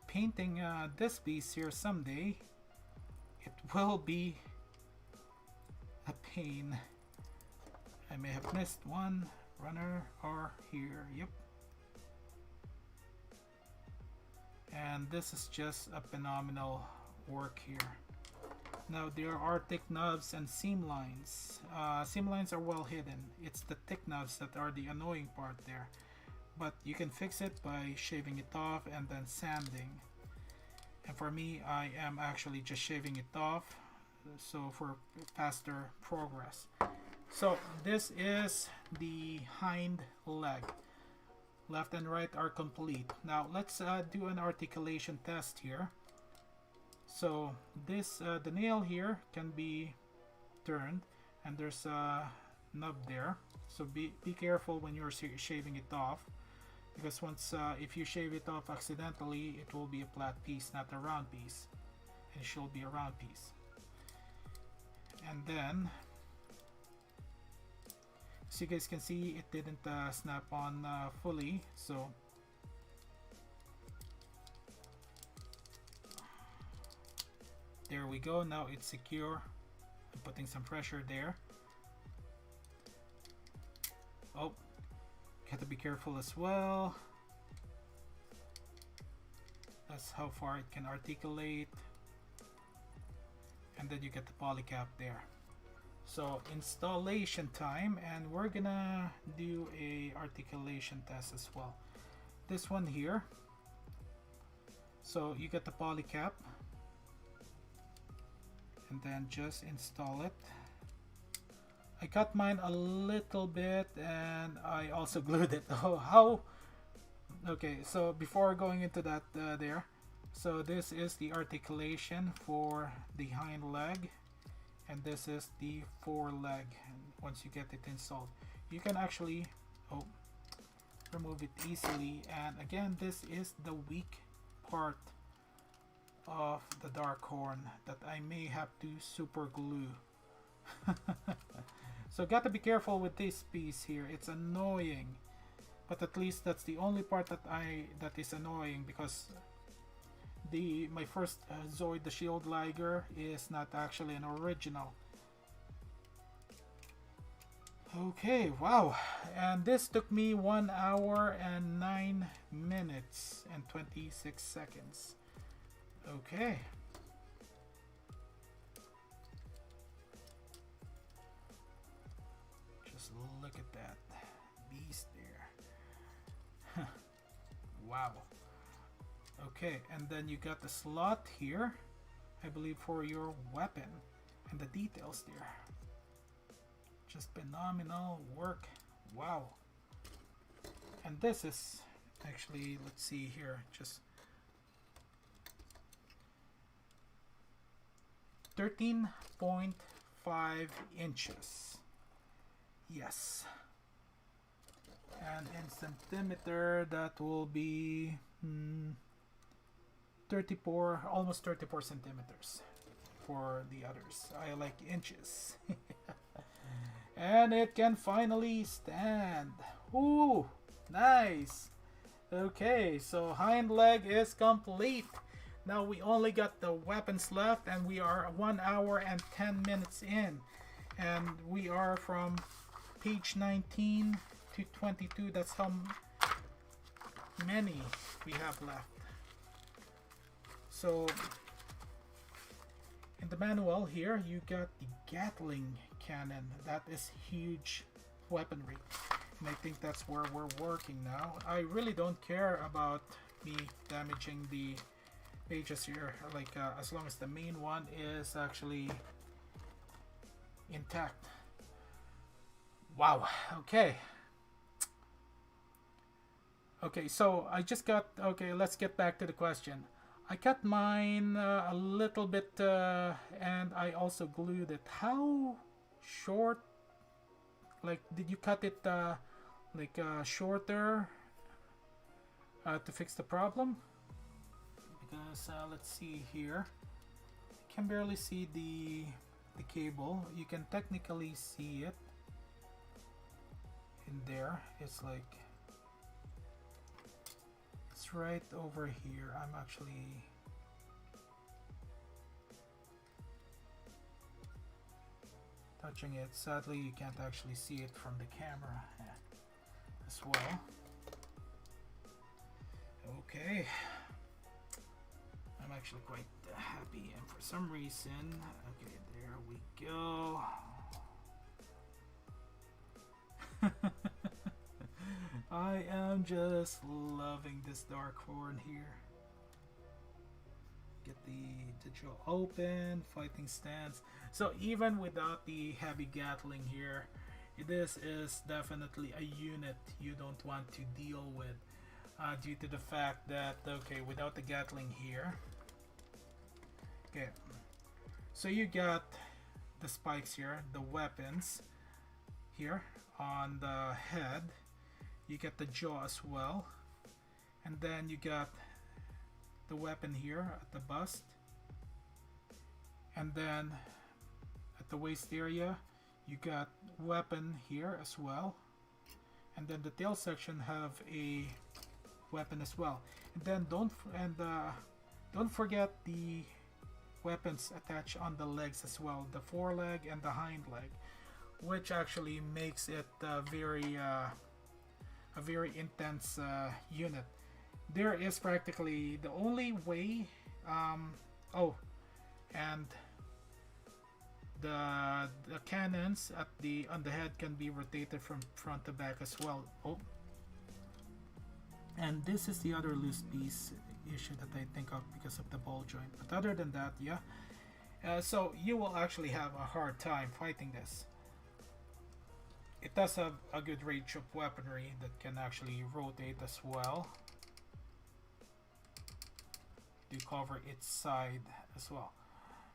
painting this piece here someday, it will be a pain. I may have missed one. Runner R here, yep. And this is just a phenomenal work here. Now there are thick knobs and seam lines. Seam lines are well hidden. It's the thick knobs that are the annoying part there. But you can fix it by shaving it off and then sanding. And for me, I am actually just shaving it off, so for faster progress. So this is the hind leg. Left and right are complete. Now let's do an articulation test here. So this the nail here can be turned, and there's a nub there. So be careful when you're shaving it off, because once if you shave it off accidentally, it will be a flat piece, not a round piece, and it should be a round piece. And then, as you guys can see, it didn't snap on fully, so there we go. Now it's secure. I'm putting some pressure there. Oh, have to be careful as well. That's how far it can articulate. And then you get the poly cap there. So installation time, and we're gonna do a articulation test as well. This one here. So you get the poly cap. and then just install it. I cut mine a little bit and I also glued it. Oh, how? Okay, so before going into that so this is the articulation for the hind leg, and this is the foreleg. And once you get it installed, you can actually remove it easily. And again, this is the weak part of the dark horn that I may have to super glue. So gotta be careful with this piece here. It's annoying, but at least that's the only part that is annoying, because my first Zoid, the Shield Liger, is not actually an original. Okay, wow, and this took me 1 hour and 9 minutes and 26 seconds. Okay. Just look at that beast there. Wow. Okay, and then you got the slot here, I believe, for your weapon, and the details there. Just phenomenal work. Wow. And this is actually, let's see here, just 13.5 inches. Yes. And in centimeter, that will be 34, almost 34 centimeters for the others. I like inches. And it can finally stand. Ooh, nice. Okay, so hind leg is complete. Now we only got the weapons left, and we are 1 hour and 10 minutes in. And we are from page 19 to 22. That's how many we have left. So in the manual here, you got the Gatling cannon. That is huge weaponry, and I think that's where we're working now. I really don't care about me damaging the pages here, like as long as the main one is actually intact. Wow. Okay, so I just got, let's get back to the question. I cut mine a little bit and I also glued it. How short, like, did you cut it shorter to fix the problem? Because let's see here, I can barely see the cable. You can technically see it in there. It's like, it's right over here. I'm actually touching it. Sadly, you can't actually see it from the camera as well. Okay, I'm actually quite happy, and for some reason, okay, there we go. I am just loving this dark horn here. Get the digital open, fighting stance. So even without the heavy Gatling here, this is definitely a unit you don't want to deal with, due to the fact that, okay, without the Gatling here, okay, so you got the spikes here, the weapons here on the head, you get the jaw as well, and then you got the weapon here at the bust, and then at the waist area you got weapon here as well, and then the tail section have a weapon as well, and then don't forget the weapons attached on the legs as well, the foreleg and the hind leg, which actually makes it a very intense unit. There is practically the only way, and the cannons on the head can be rotated from front to back as well. And this is the other loose piece issue that I think of because of the ball joint. But other than that, yeah. So you will actually have a hard time fighting this. It does have a good range of weaponry that can actually rotate as well to cover its side as well.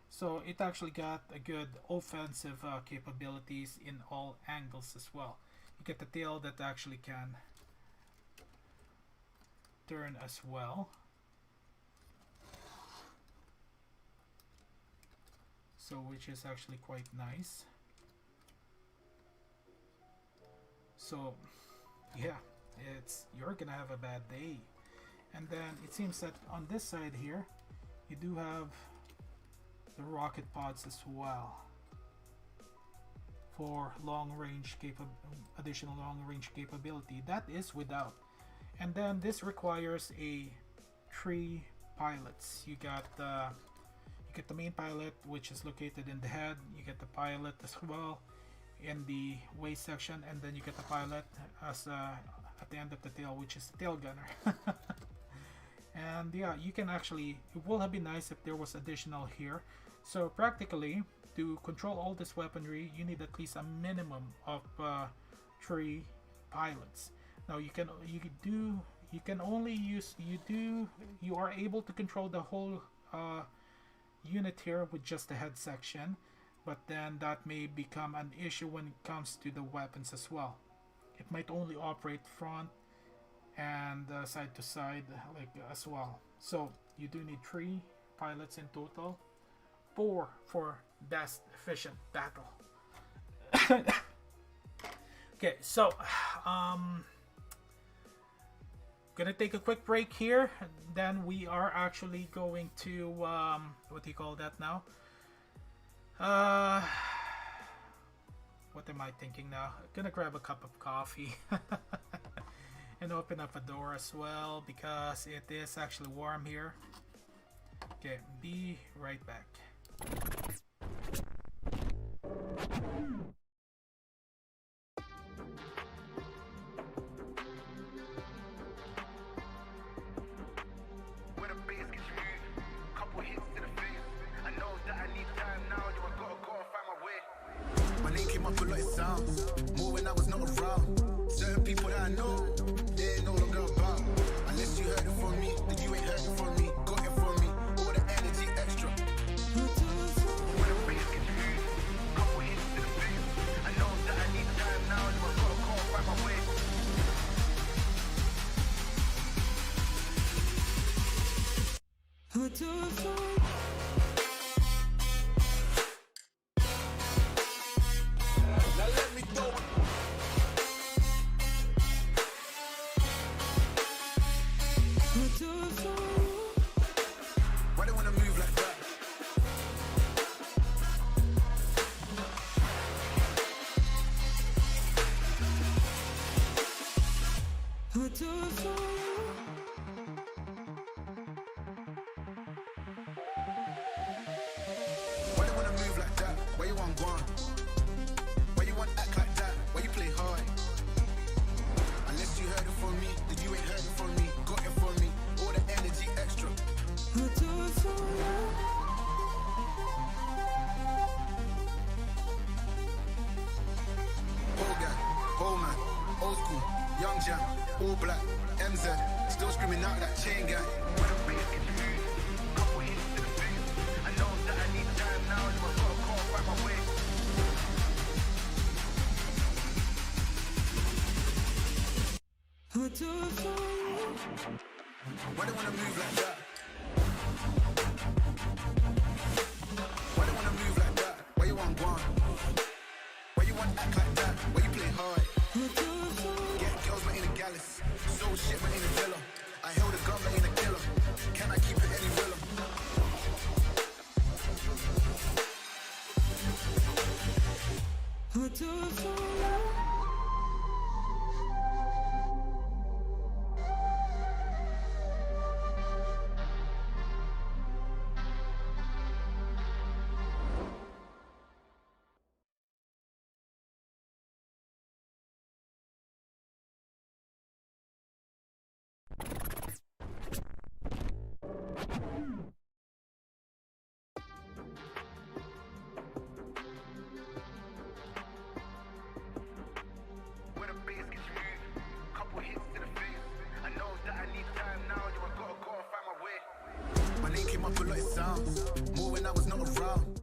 So it actually got a good offensive capabilities in all angles as well. You get the tail that actually can turn as well. So which is actually quite nice. So yeah, you're gonna have a bad day. And then it seems that on this side here you do have the rocket pods as well for additional long range capability. That is without. And then this requires a 3 pilots. You get the main pilot, which is located in the head. You get the pilot as well in the waist section, and then you get the pilot as at the end of the tail, which is the tail gunner. And yeah, you can actually, it would have been nice if there was additional here. So practically, to control all this weaponry, you need at least a minimum of 3 pilots. Now you are able to control the whole unit here with just the head section, but then that may become an issue when it comes to the weapons as well. It might only operate front and side to side like as well. So you do need 3 pilots in total, 4 for best efficient battle. Okay, so gonna take a quick break here, then we are actually going to what do you call that now, what am I thinking now? I'm gonna grab a cup of coffee and open up a door as well because it is actually warm here. Okay, be right back. More when I was not around. Certain people that I know, they ain't no longer about. Unless you heard it from me, then you ain't heard it from me. Got it from me, all the energy extra. When the bass gets moved, couple hits to the face. I know that I need time now, so I gotta go and find my way. Why they wanna move like that? Why they wanna move like that? Why you want one? Why you want act like that? Why you play hard? Unless you heard it from me, then you ain't heard it from me. Got it from me, all the energy extra. Whole gang, whole man, old school, young jam, all black, MZ, still screaming out that chain gang. When the bass gets moved, couple hits to the face. I know that I need time now, so I gotta go and find my way. Why they wanna move like that? Why they wanna move like that? Why you want one? Why you want act like that? Why you play hard? Get girls but ain't a gallus. So shit but ain't a villa. I held a gun but ain't a killer. Can I keep it any realer? around.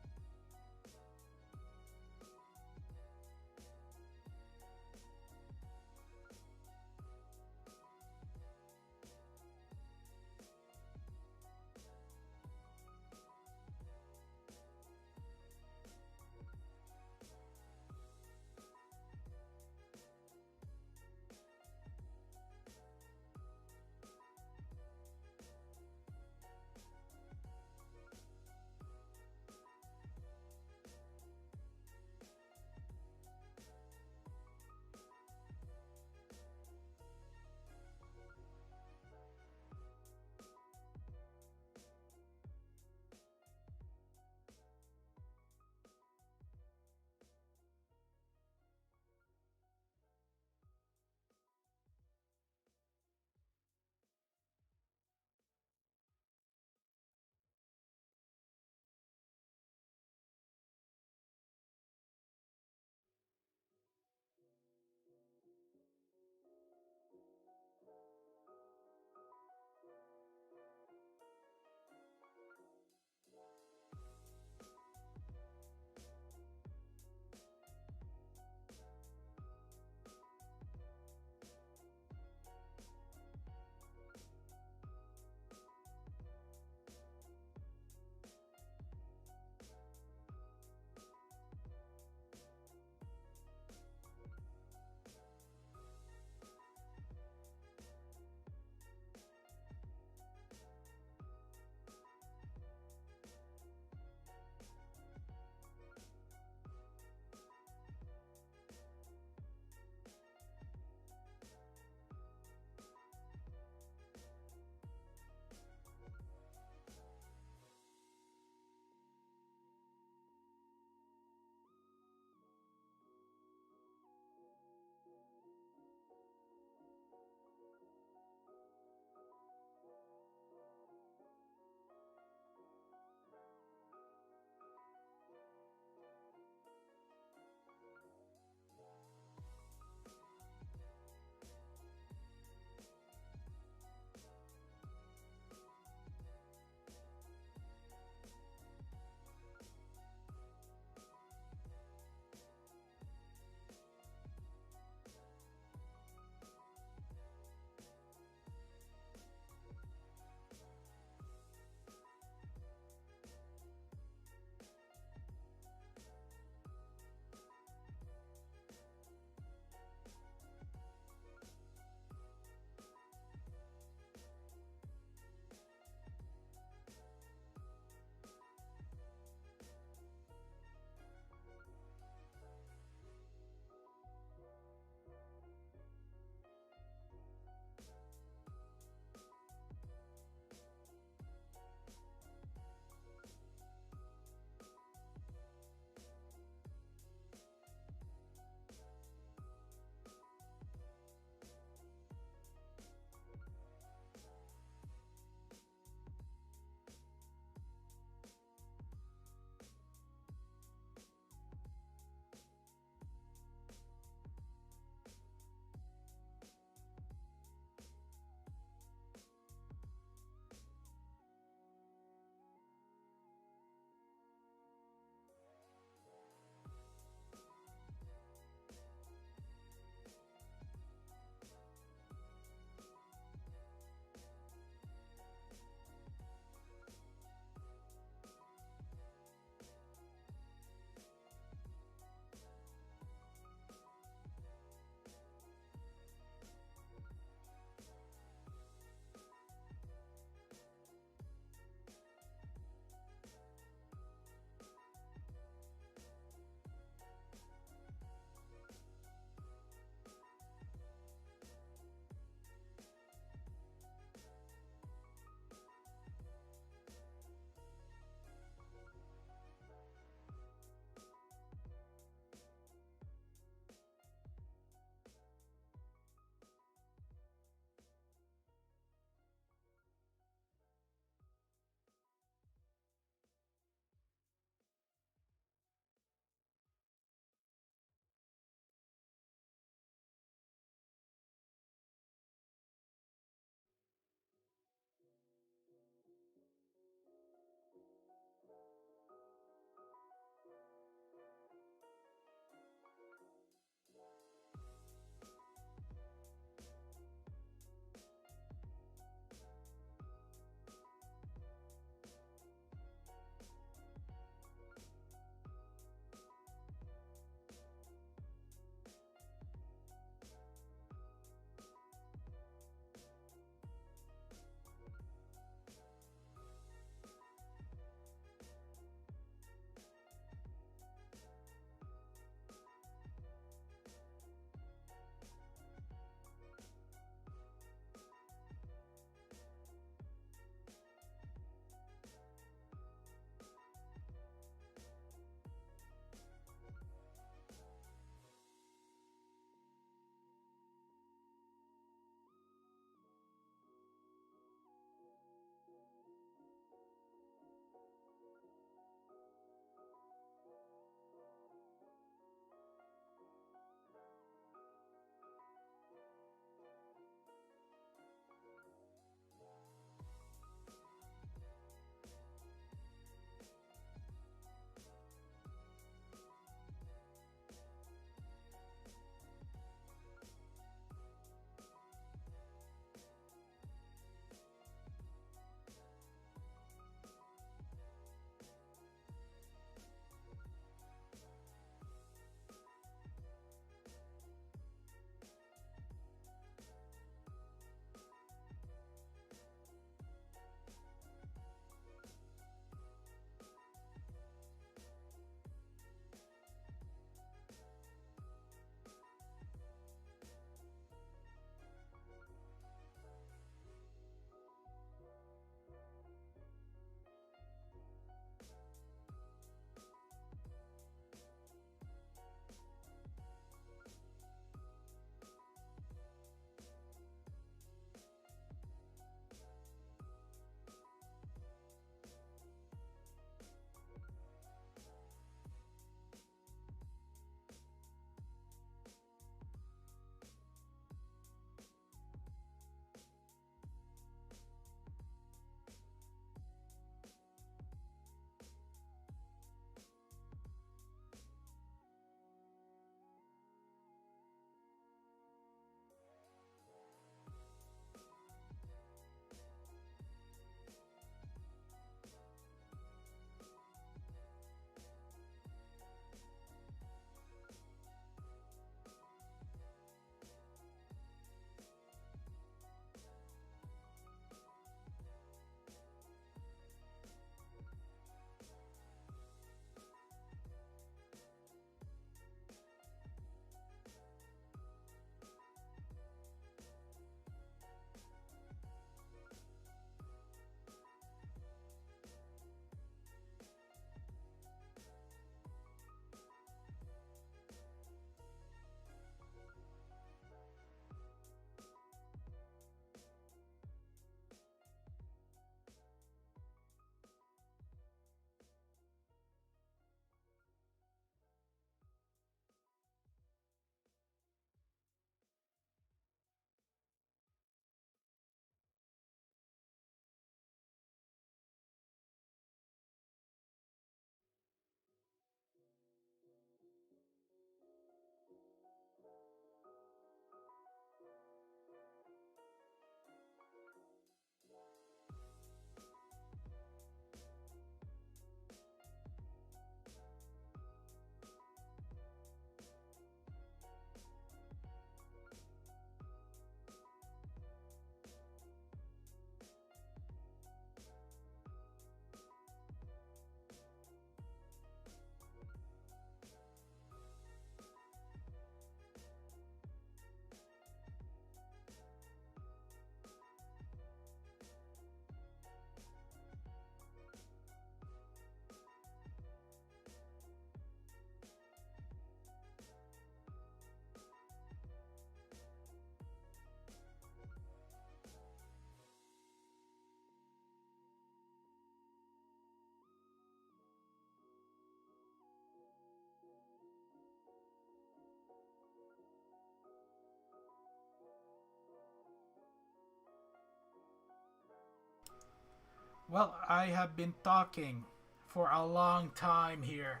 Well, I have been talking for a long time here,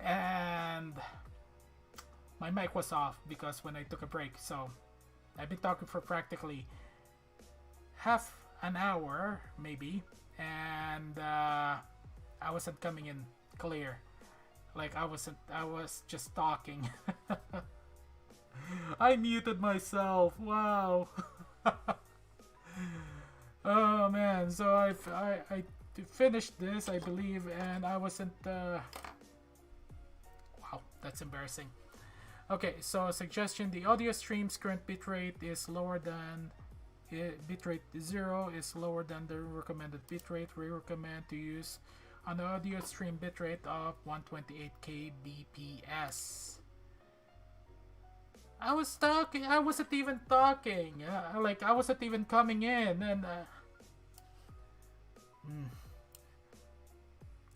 and my mic was off because when I took a break, so I've been talking for practically half an hour, maybe, and I wasn't coming in clear. Like I was just talking. I muted myself. Wow. Oh man, so I finished this, I believe, and I wasn't. Wow, that's embarrassing. Okay, so suggestion: the audio stream's current bitrate is lower than bitrate 0 is lower than the recommended bitrate. We recommend to use an audio stream bitrate of 128 kbps. I was talking. I wasn't even talking. Like I wasn't even coming in, and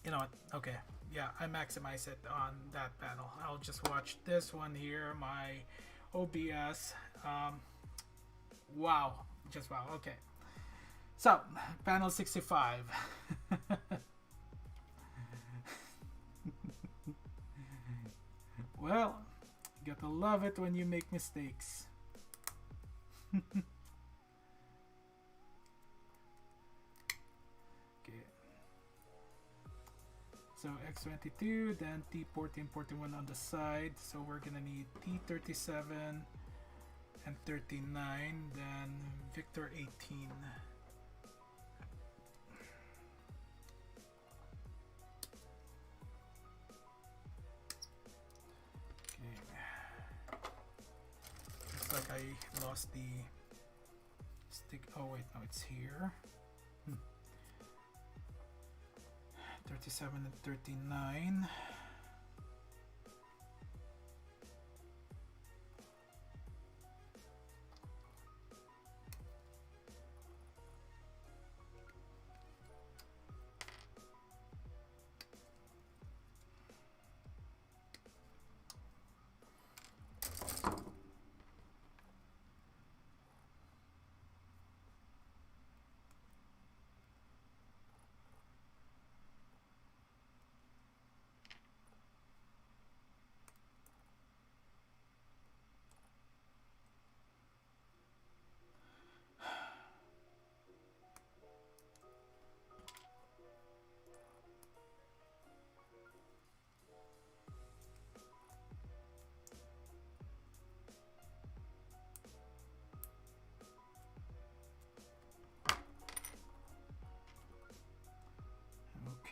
you know what? Okay, yeah, I maximize it on that panel. I'll just watch this one here. My OBS. Wow, just wow. Okay, so panel 65. Well, you gotta love it when you make mistakes. Okay. So X22, then T14, 41 on the side. So we're gonna need T37 and 39, then Victor 18. Like I lost the stick. Oh wait, no, it's here. 37 and 39.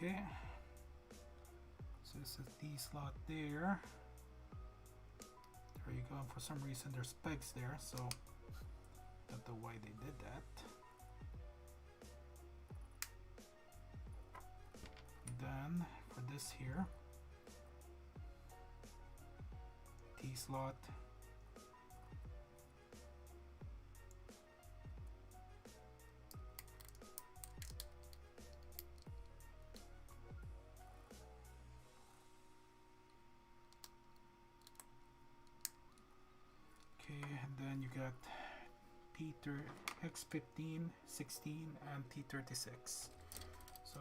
Okay, so it's a D slot there. There you go. For some reason there's pegs there, so don't know why they did that. Then for this here, T slot. And then you got X15, 16, and T36. So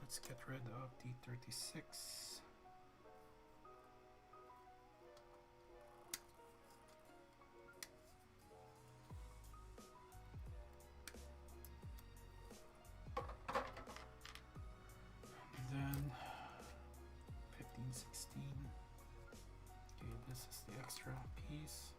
let's get rid of T36. Then 15, 16. Okay, this is the extra piece.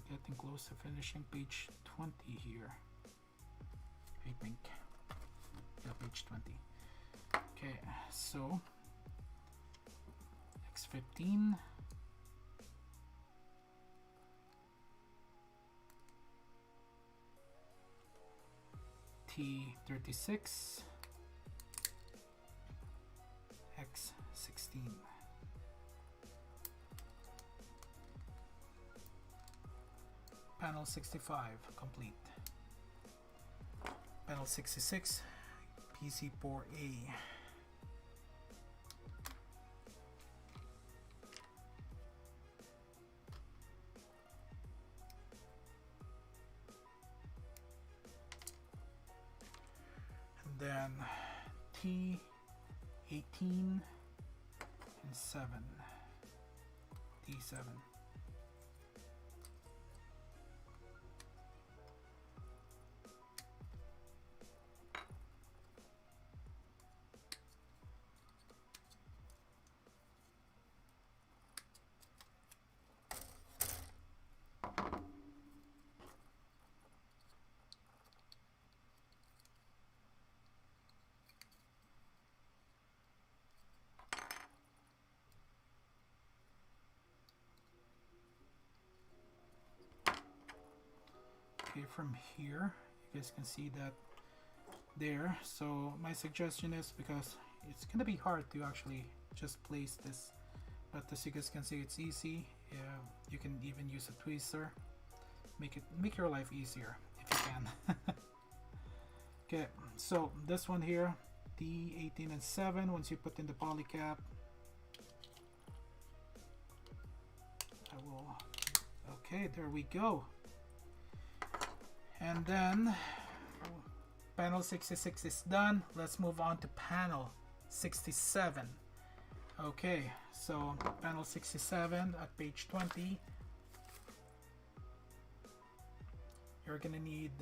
getting close to finishing page 20 here, I think. Yeah, page 20. Okay, so X15, T36, X16. Panel 65 complete. Panel 66, PC4A. And then T18 and 7. T7. Okay, from here you guys can see that there. So my suggestion is, because it's gonna be hard to actually just place this, but as you guys can see, it's easy. You can even use a tweezer, make your life easier if you can. Okay, so this one here, T18 and 7, once you put in the polycap, okay, there we go. And then panel 66 is done. Let's move on to panel 67. Okay, so panel 67 at page 20. You're gonna need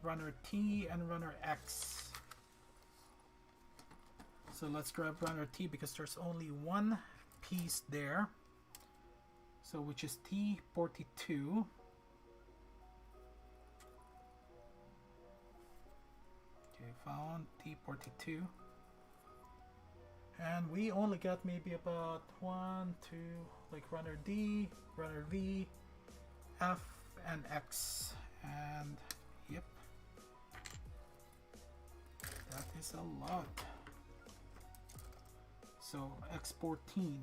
runner T and runner X. So let's grab runner T because there's only one piece there. So which is T42. Okay, found T42. And we only got maybe about 1, 2, like runner D, runner V, F, and X. And yep, that is a lot. So X14.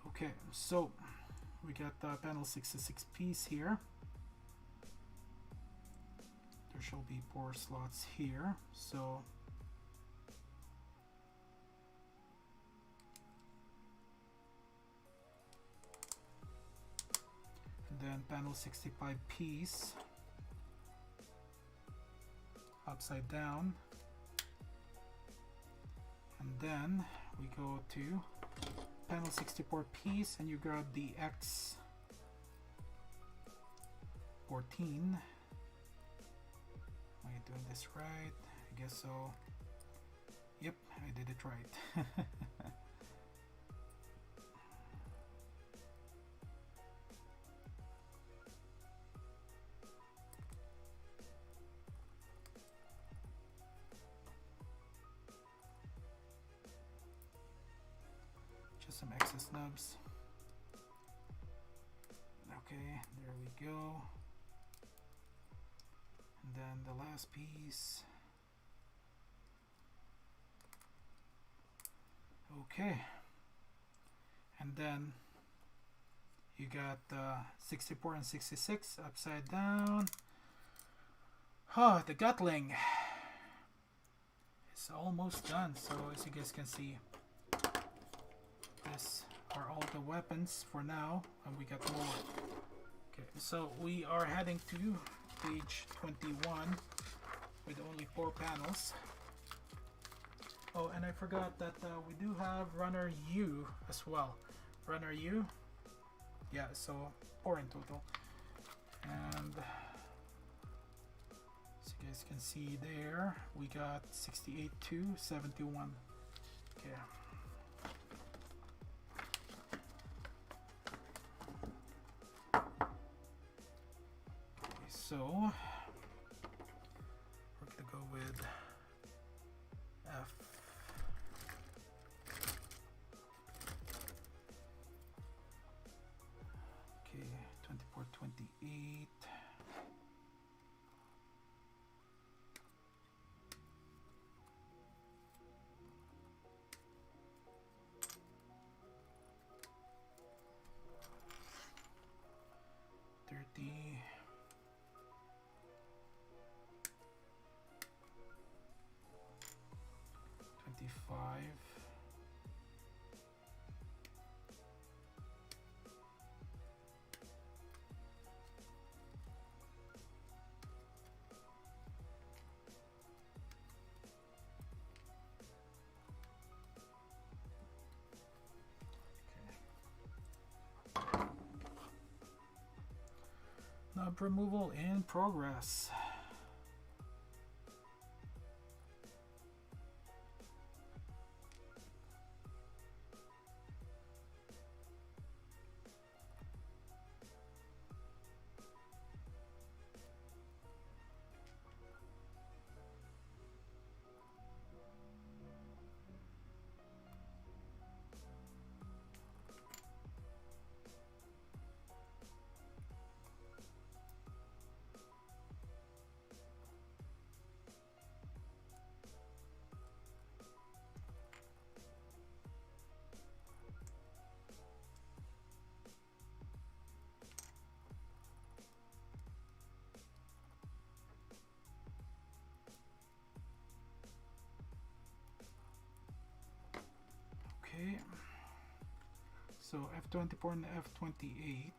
Okay, so we got the panel 66 piece here. There shall be 4 slots here. So and then panel 65 piece upside down, and then we go to panel 64 piece and you grab the X14. Am I doing this right? I guess so. Yep, I did it right. Just some excess nubs. Okay, there we go. And then the last piece. Okay, and then you got 64 and 66 upside down. Oh, the Gatling is almost done. So as you guys can see, this are all the weapons for now, and we got more. Okay, so we are heading to page 21 with only 4 panels. Oh, and I forgot that we do have runner U as well. Runner U, yeah, so 4 in total. And as you guys can see there, we got 68 to 71. Okay. So we're gonna go with F. Okay, 24, 28. Knob removal in progress. Okay, so F24 and F28,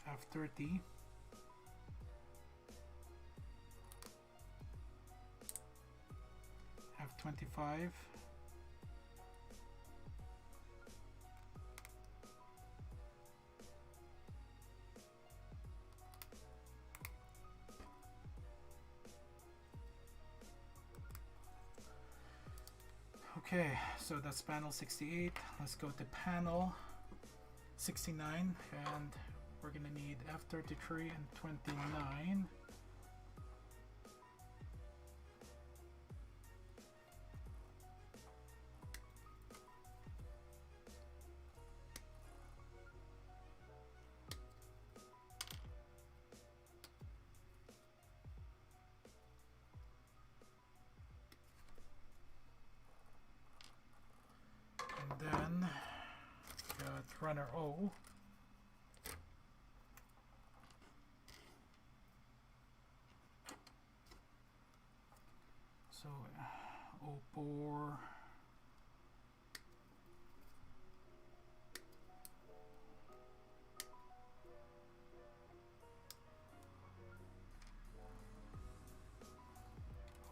F30, F25, okay, so that's panel 68. Let's go to panel 69, and we're gonna need F33 and 29. And then got runner O. So O4,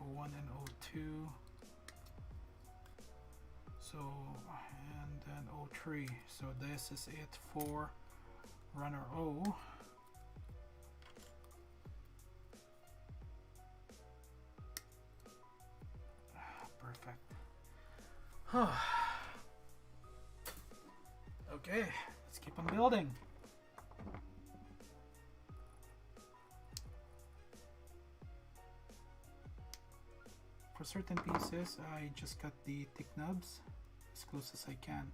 O1 and O2. So, and then O3. So this is it for runner O. Perfect. Okay, let's keep on building. For certain pieces, I just cut the thick nubs as close as I can.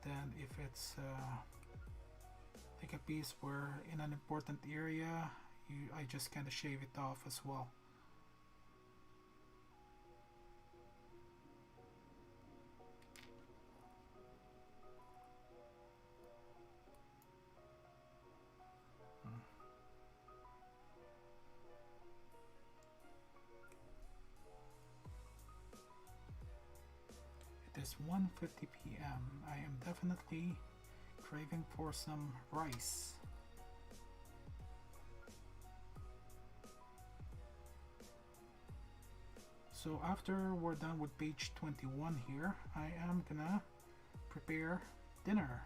then if it's like a piece where in an important area, I just kind of shave it off as well. It is 1:50 p.m. I am definitely craving for some rice. So after we're done with page 21 here, I am gonna prepare dinner.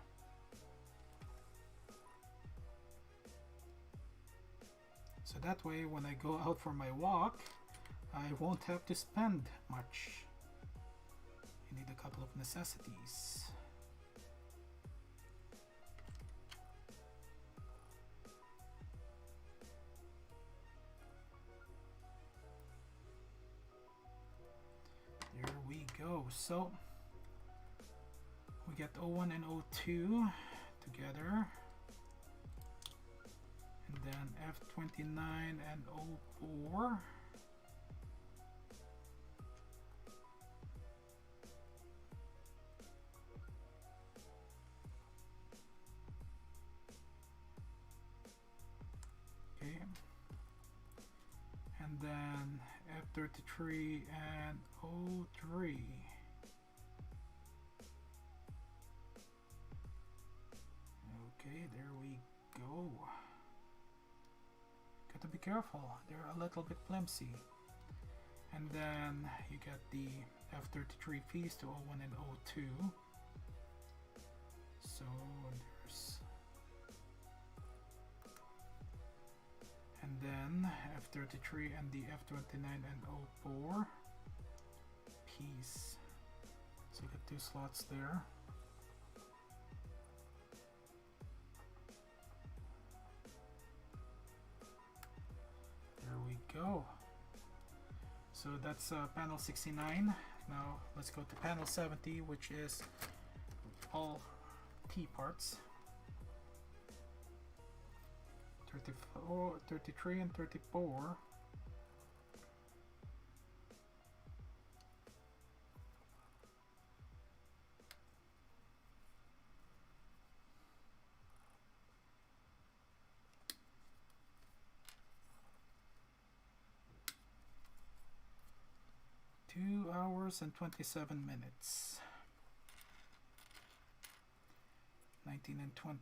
So that way when I go out for my walk, I won't have to spend much. I need a couple of necessities. There we go. So we get O1 and O2 together, and then F29 and O4. Okay, and then F33 and O3. Okay, there we go. Got to be careful, they're a little bit flimsy. And then you get the F33 piece to O1 and O2. So there's, and then F33 and the F29 and O4 piece. So you get 2 slots there. There we go. So that's panel 69. Now let's go to panel 70, which is all T parts. 34, 33 and 34. Two hours and 27 minutes. 19 and 20.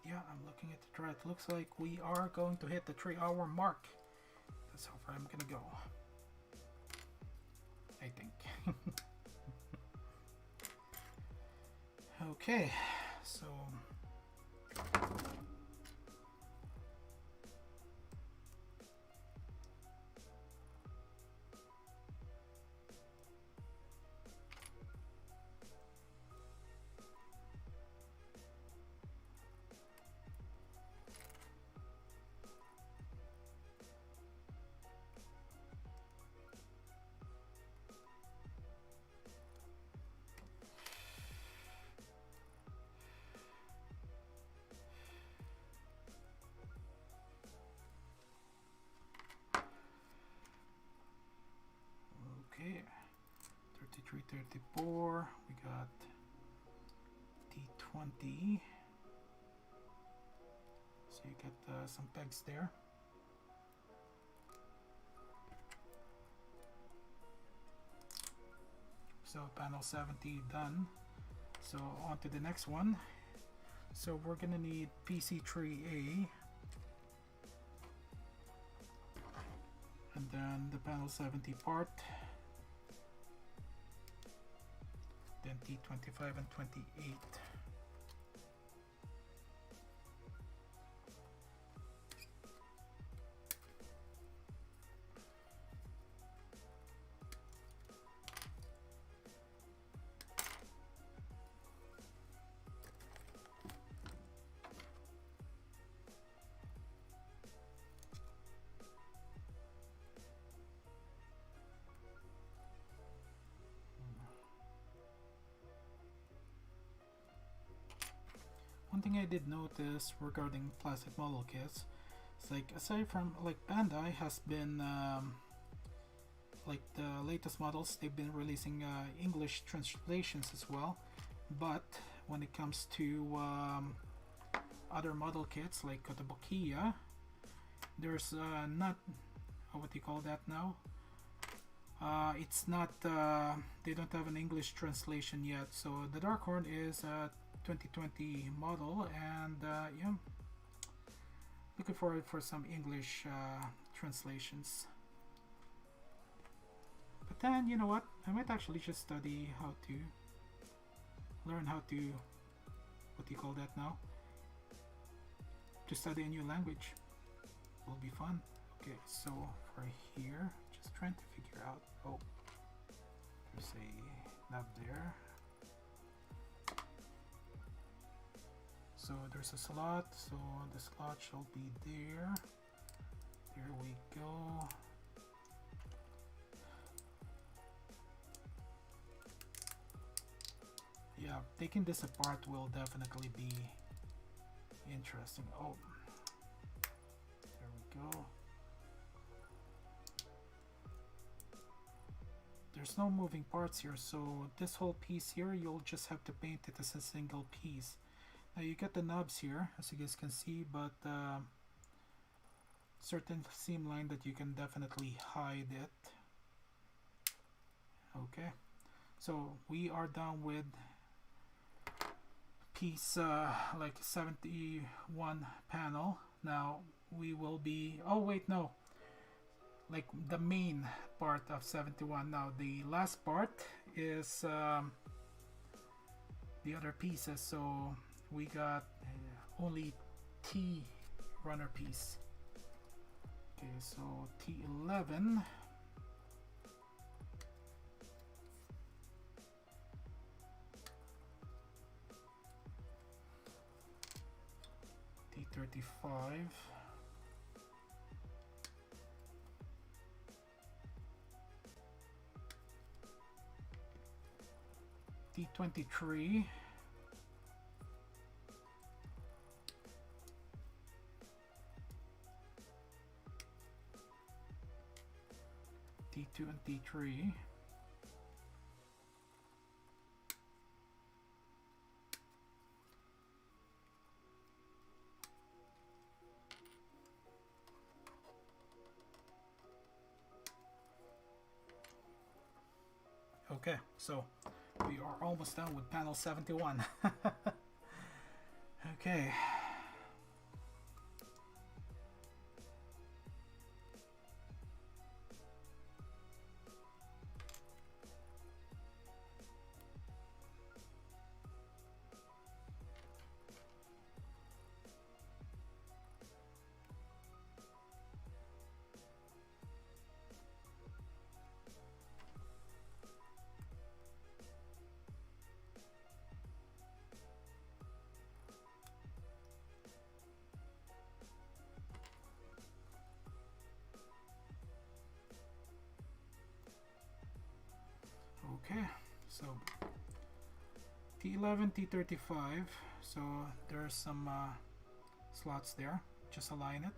Yeah, I'm looking at the chart. Looks like we are going to hit the 3-hour mark. That's how far I'm gonna go, I think. Okay, so okay, 33, 34, we got T20, so you get some pegs there. So panel 70 done, so on to the next one. So we're gonna need PC3A, and then the panel 70 part, then T25 and 28. one thing I did notice regarding plastic model kits, it's like aside from like Bandai has been like the latest models, they've been releasing English translations as well, but when it comes to other model kits like Kotobukiya, there's not what do you call that now? It's not they don't have an English translation yet, so the Dark Horn is a 2020 model, and yeah, looking forward for some English translations. But then, you know what, I might actually just study how to learn how to, what do you call that now, to study a new language. Will be fun. Okay, so for here, just trying to figure out, oh, there's a knob there. So there's a slot, so the slot shall be there. There we go. Yeah, taking this apart will definitely be interesting. Oh, there we go. There's no moving parts here, so this whole piece here, you'll just have to paint it as a single piece. Now you get the knobs here, as you guys can see, but certain seam line that you can definitely hide it. Okay, so we are done with piece like 71 panel. Now we will be, oh wait, no, like the main part of 71. Now the last part is the other pieces, so we got only T runner piece. Okay, so T11, T35, T23, T2 and T3, okay, so we are almost done with panel 71. Okay. Okay, so T11, T35, so there's some slots there, just align it.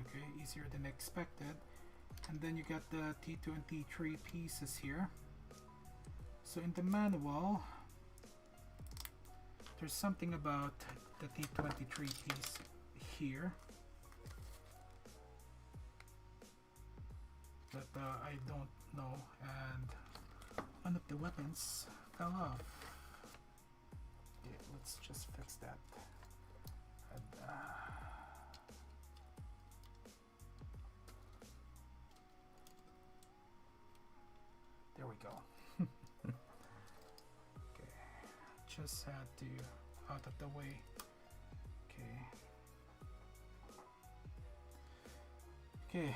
Okay, easier than expected. And then you got the T2 and T3 pieces here. So in the manual, there's something about the T23 piece here, but I don't know, and one of the weapons fell off. Okay, let's just fix that. And, there we go. Okay, just had to out of the way. Okay. Okay.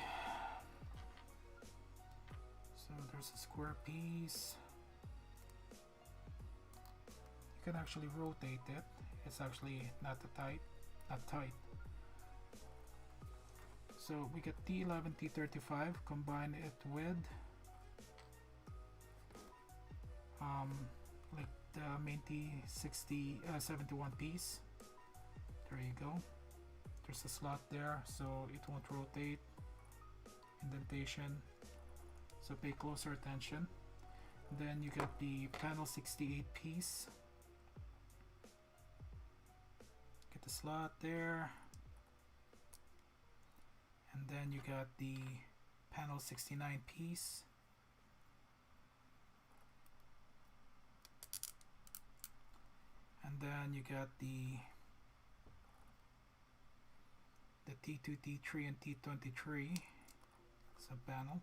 So there's a square piece. You can actually rotate it. It's actually not tight. So we get T11, T35, combine it with like main T60 71 piece. There you go. There's a slot there, so it won't rotate. Indentation. So pay closer attention. Then you got the panel 68 piece. Get the slot there. And then you got the panel 69 piece. And then you got the T2, T3, and T23 sub panel.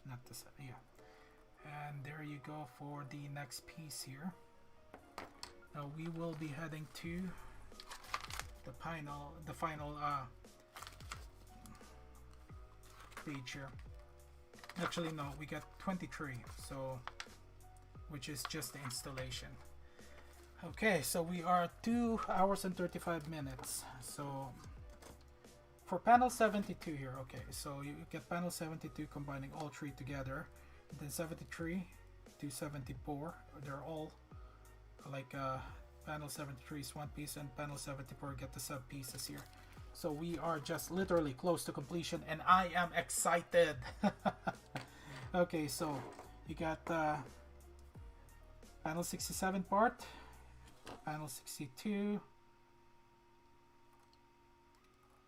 Not the sub, yeah. And there you go for the next piece here. Now we will be heading to the final page here. Actually, no, we got 23, so which is just the installation. Okay, so we are 2 hours and 35 minutes. So for panel 72 here, okay, so you get panel 72 combining all three together, and then 73 to 74, they're all like panel 73 is one piece, and panel 74 get the sub pieces here. So we are just literally close to completion, and I am excited. Okay, so you got panel 67 part, panel 62.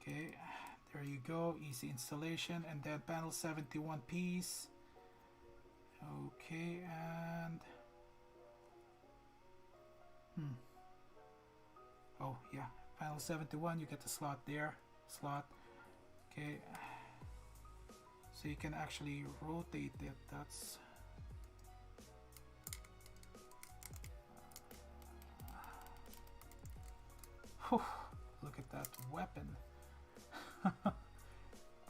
Okay, there you go, easy installation. And then panel 71 piece. Okay, and oh yeah, panel 71, you get the slot there, okay, so you can actually rotate it. That's look at that weapon.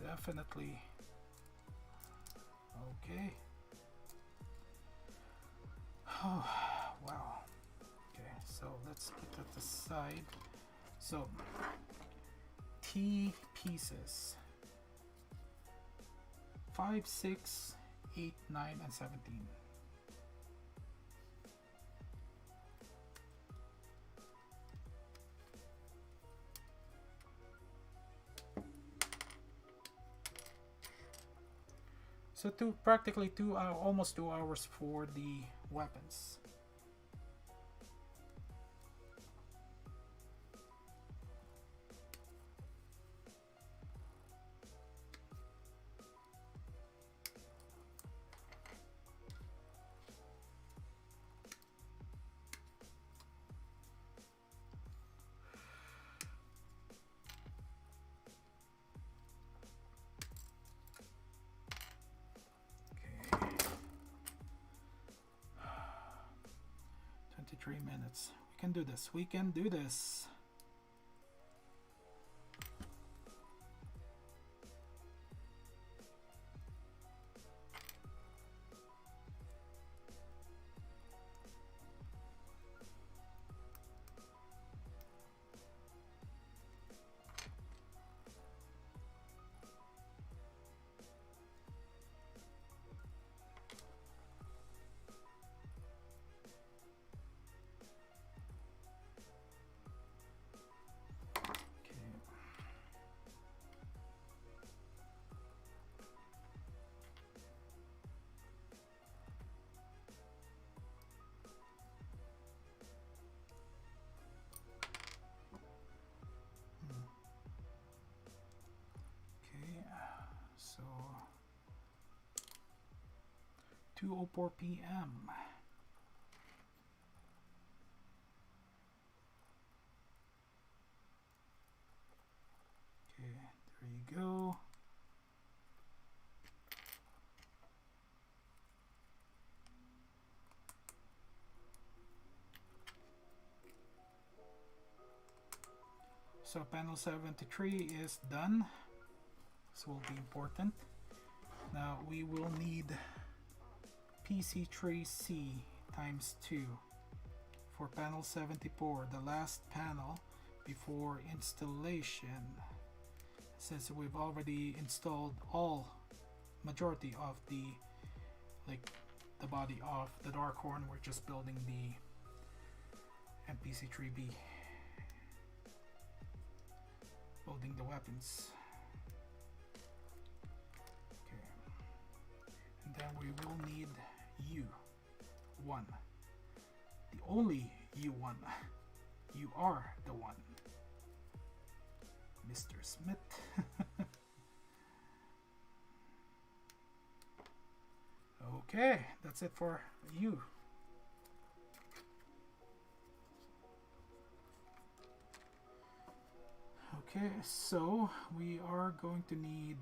Definitely. Okay. Oh wow. Okay, so let's put that aside. So T pieces 5, 6, 8, 9, and 17. So practically almost 2 hours for the weapons. Okay. 23 minutes. We can do this. We can do this. So 2:04 p.m. Okay, there you go. So panel 73 is done. This will be important. Now we will need PC3C times 2 for panel 74, the last panel before installation. Since we've already installed majority of the body of the Dark Horn, we're just building the and PC3B. Loading the weapons. Okay. And then we will need U1. The only U1. You are the one. Mr. Smith. Okay, that's it for you. Okay, so we are going to need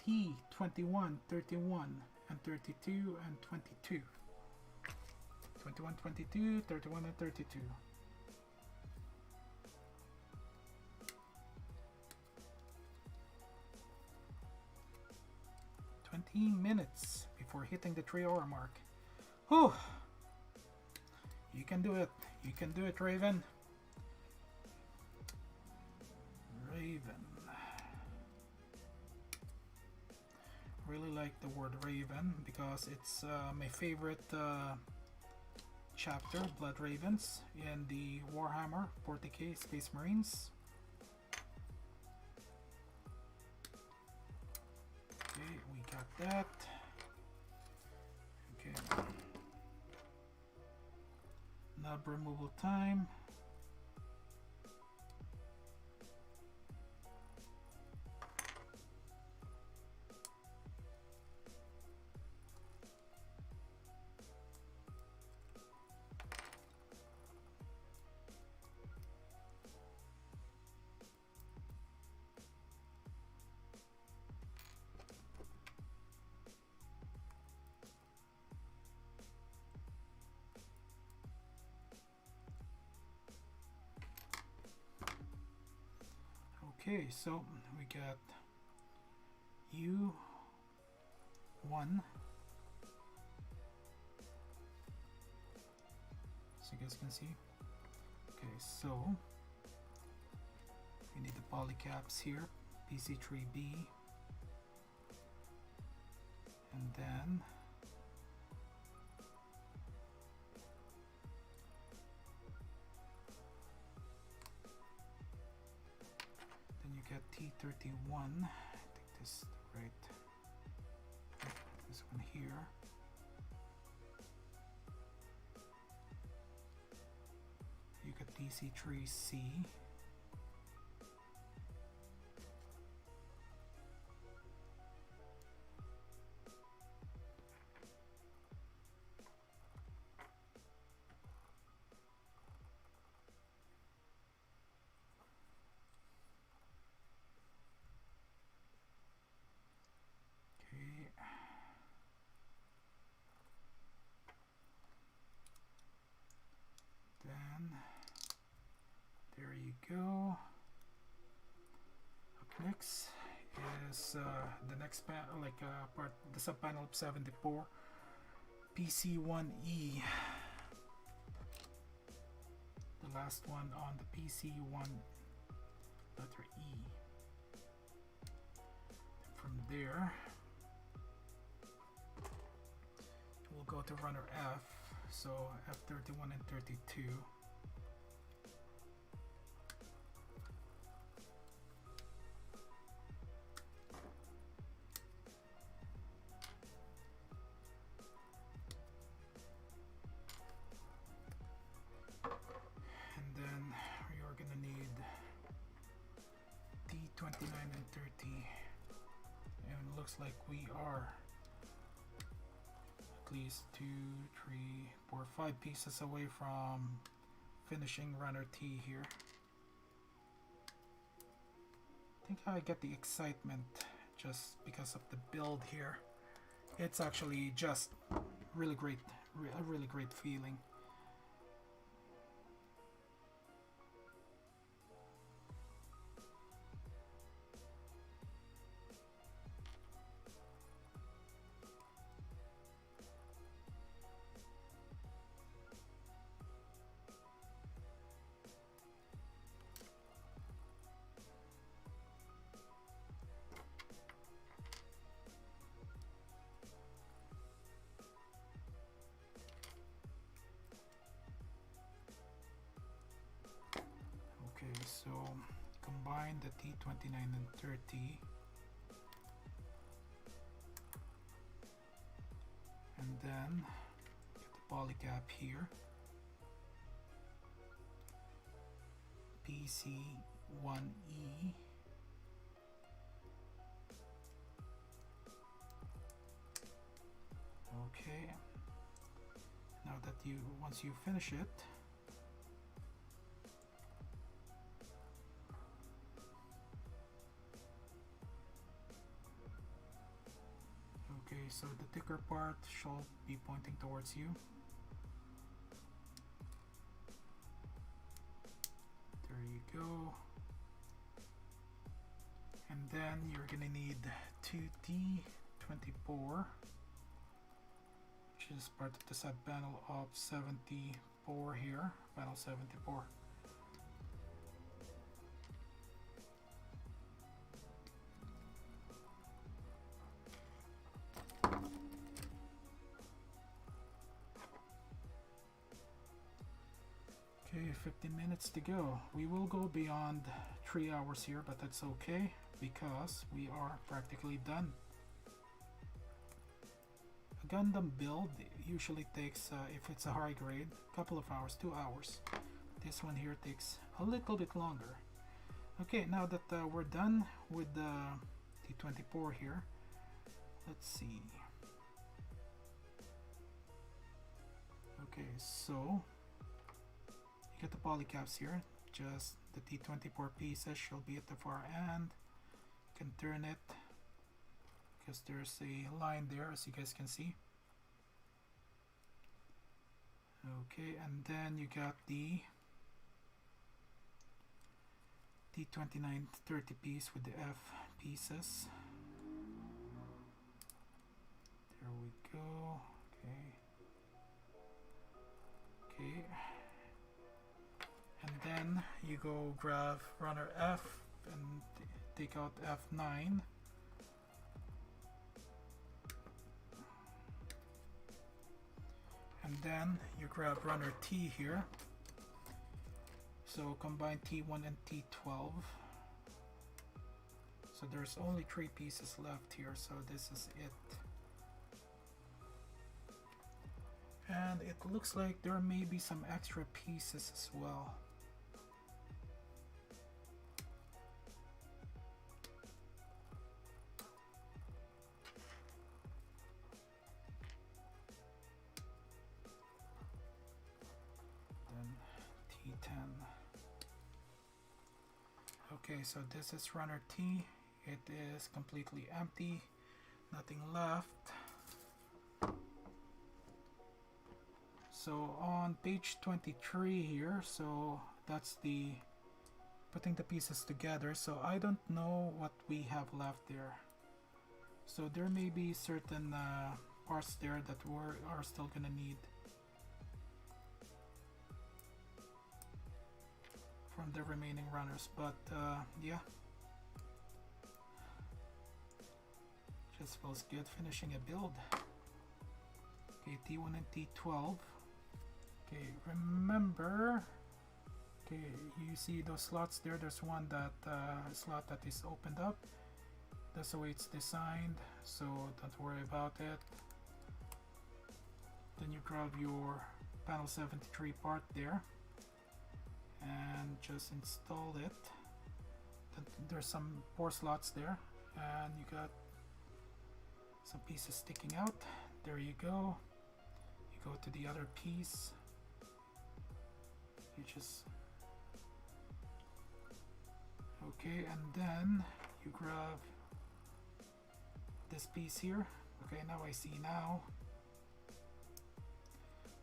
T, 21, 31, and 32, and 22. 21, 22, 31, and 32. 20 minutes before hitting the 3-hour mark. Whew! You can do it. You can do it, Raven. Raven. Really like the word Raven because it's my favorite chapter, Blood Ravens, in the Warhammer 40k Space Marines. Okay, we got that. Okay. Nub removal time. Okay, so we got U1, so you guys can see. Okay, so we need the polycaps here, PC3B, and then you get T31. I think this is the right. This one here. You get PC3C. There you go. Up next is the next part, the sub panel of 74, PC1E. The last one on the PC1 letter E. From there, we'll go to runner F. So F31 and 32. Like we are at least 2, 3, 4, 5 pieces away from finishing runner T here. I think I get the excitement just because of the build here. It's actually just really great, a really great feeling. combine the T29 and 30. And then get the polycap here. PC1E. Okay. Now that once you finish it, okay, so the thicker part shall be pointing towards you. There you go. And then you're gonna need 2T24, which is part of the side panel of 74 here, panel 74. Okay, 15 minutes to go. We will go beyond 3 hours here, but that's okay because we are practically done. A Gundam build usually takes, if it's a high grade, a couple of hours, 2 hours. This one here takes a little bit longer. Okay, now that we're done with the T24 here, let's see. Okay, so you get the polycaps here. Just the T24 pieces shall be at the far end. You can turn it because there's a line there, as you guys can see. Okay, and then you got the T29 30 piece with the F pieces. There we go. Okay. And then you go grab runner F and take out F9. And then you grab runner T here. So combine T1 and T12. So there's only 3 pieces left here, so this is it. And it looks like there may be some extra pieces as well. Okay, so this is runner T. It is completely empty, nothing left. So on page 23 here, so that's the putting the pieces together. So I don't know what we have left there. So there may be certain parts there that we are still gonna need from the remaining runners, but yeah, just feels good finishing a build. Okay, T1 and T12. Okay, remember, okay, you see those slots there, there's one that slot that is opened up. That's the way it's designed, so don't worry about it. Then you grab your panel 73 part there and just install it. There's some 4 slots there, and you got some pieces sticking out. There you go. You go to the other piece. You just okay, and then you grab this piece here. Okay, now I see now.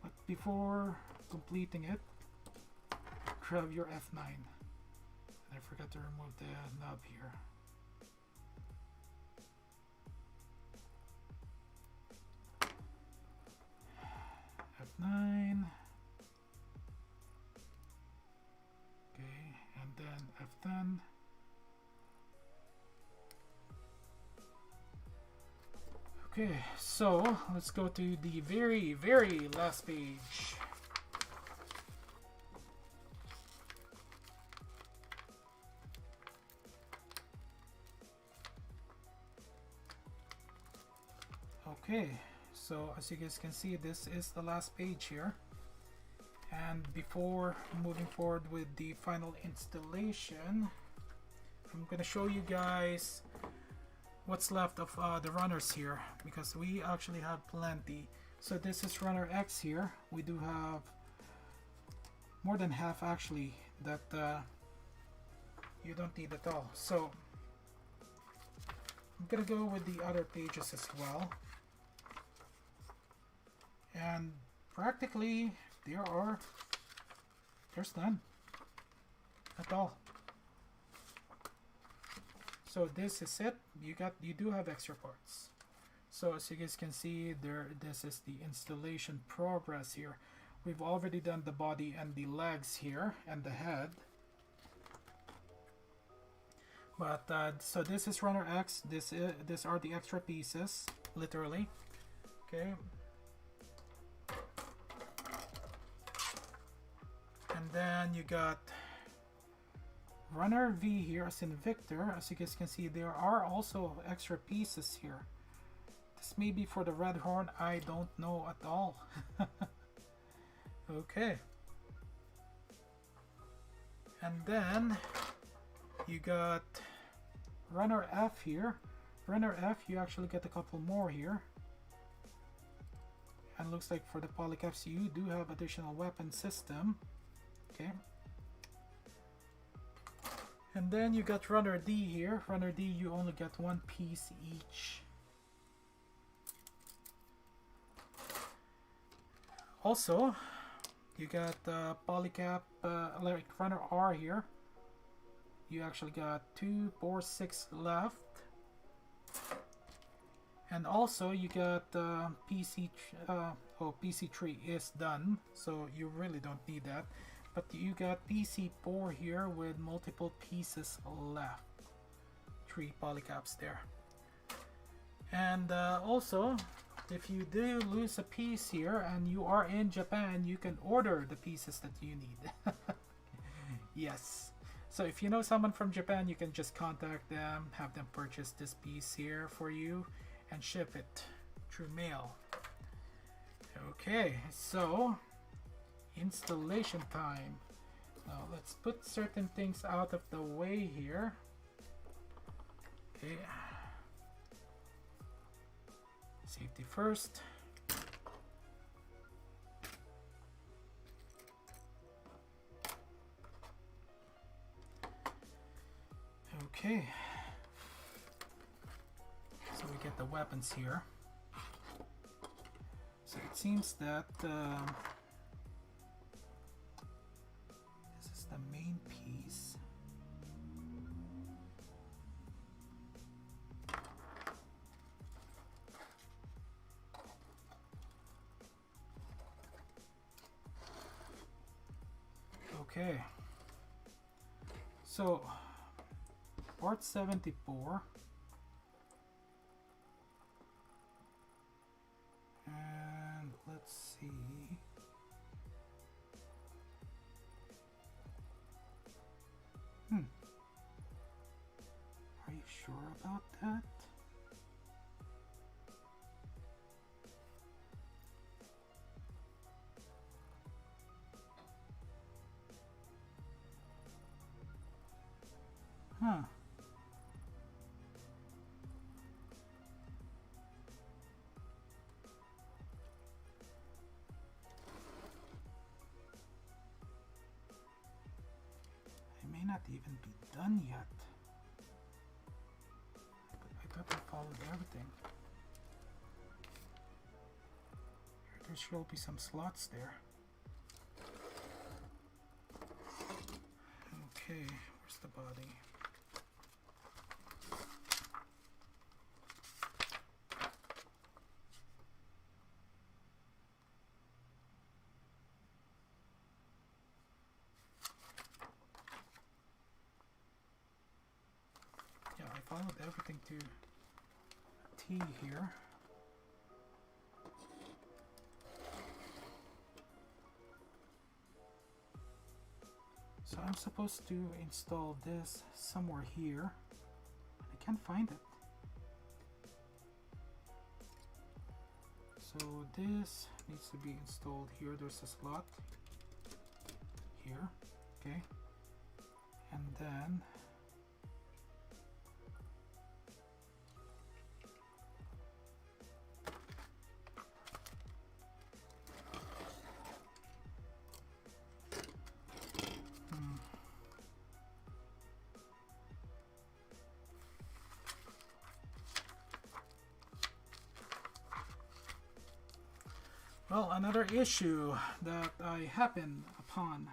But before completing it, grab your F9. And I forgot to remove the knob here. F9. Okay, and then F10. Okay, so let's go to the very, very last page. Okay, so as you guys can see, this is the last page here. And before moving forward with the final installation, I'm gonna show you guys what's left of the runners here, because we actually have plenty. So this is runner X here. We do have more than half actually that you don't need at all. So I'm gonna go with the other pages as well, and practically there's none at all. So this is it. You do have extra parts. So as you guys can see there, this is the installation progress here. We've already done the body and the legs here and the head. But so this is runner X. These are the extra pieces, literally. Okay. And then you got runner V here, as in Victor. As you guys can see, there are also extra pieces here. This may be for the red horn, I don't know at all. Okay. And then you got runner F here. Runner F, you actually get a couple more here. And looks like for the polycaps you do have additional weapon system. Okay. And then you got runner D here. Runner D, you only get one piece each. Also, you got polycap like runner R here. You actually got 2, 4, 6 left. And also you got PC3 is done, so you really don't need that. But you got PC4 here with multiple pieces left. 3 polycaps there. And also, if you do lose a piece here and you are in Japan, you can order the pieces that you need. Yes. So if you know someone from Japan, you can just contact them, have them purchase this piece here for you and ship it through mail. Okay, so installation time. Now let's put certain things out of the way here. Okay. Safety first. Okay. So we get the weapons here. So it seems that this is the main piece. Okay. So part 74. And let's see. Are you sure about that? Huh. It may not even be done yet. I thought I followed everything. There should be some slots there. Okay, where's the body? I followed everything to T here. So I'm supposed to install this somewhere here. I can't find it. So this needs to be installed here. There's a slot here, okay, and then well, another issue that I happened upon.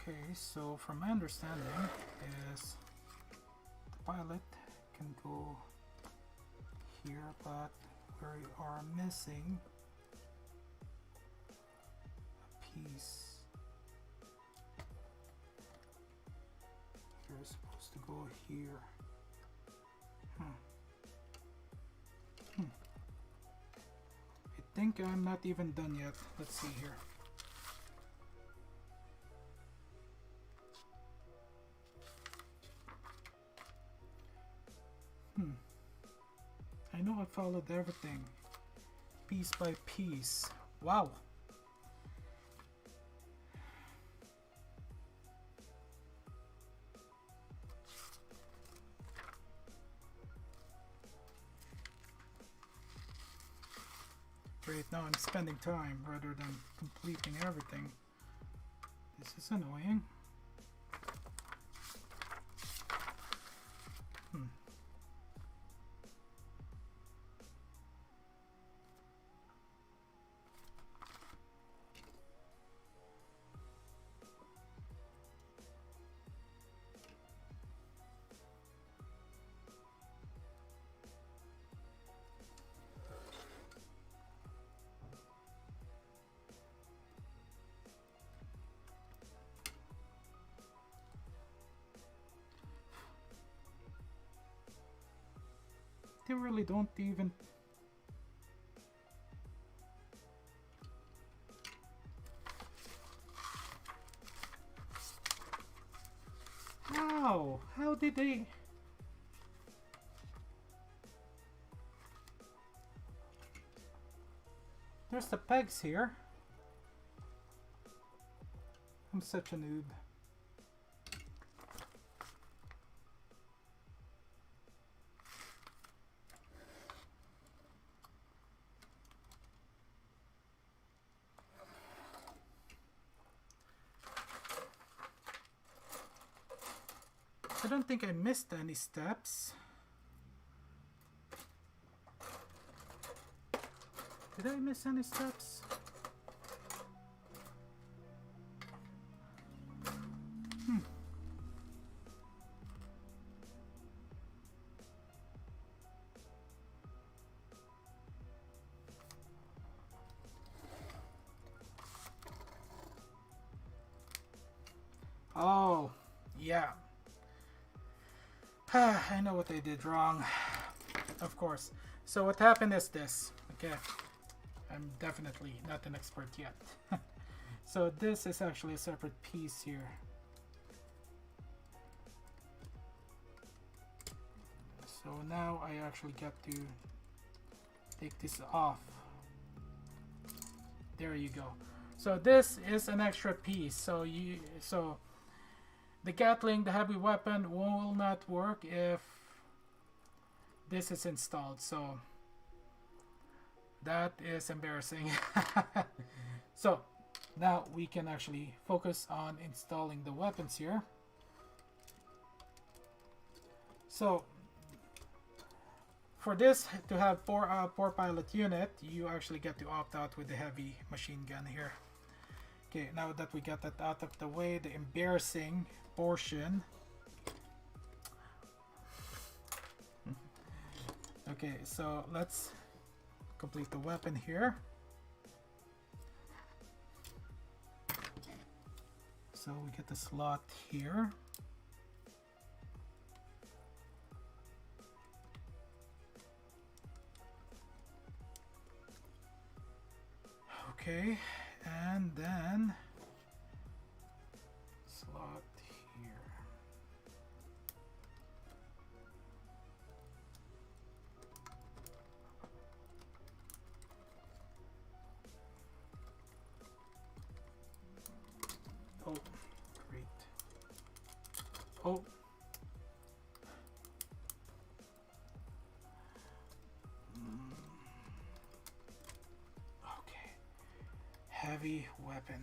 Okay, so from my understanding is the pilot can go here, but we are missing a piece. You're supposed to go here. I think I'm not even done yet. Let's see here. I know I followed everything piece by piece. Wow. Great, now I'm spending time rather than completing everything. This is annoying. They really don't even... Wow! How did they... There's the pegs here. I'm such a noob. I don't think I missed any steps. Did I miss any steps? Oh, yeah. I know what I did wrong. Of course. So what happened is this. Okay. I'm definitely not an expert yet. So this is actually a separate piece here. So now I actually get to take this off. There you go. So this is an extra piece. So the Gatling, the heavy weapon, will not work if this is installed. So that is embarrassing. So now we can actually focus on installing the weapons here. So for this to have four pilot unit, you actually get to opt out with the heavy machine gun here. Okay, now that we got that out of the way, the embarrassing portion. Okay, so let's complete the weapon here. So we get the slot here. Okay, and then slot here. Oh, great. Oh. Okay. Heavy weapon.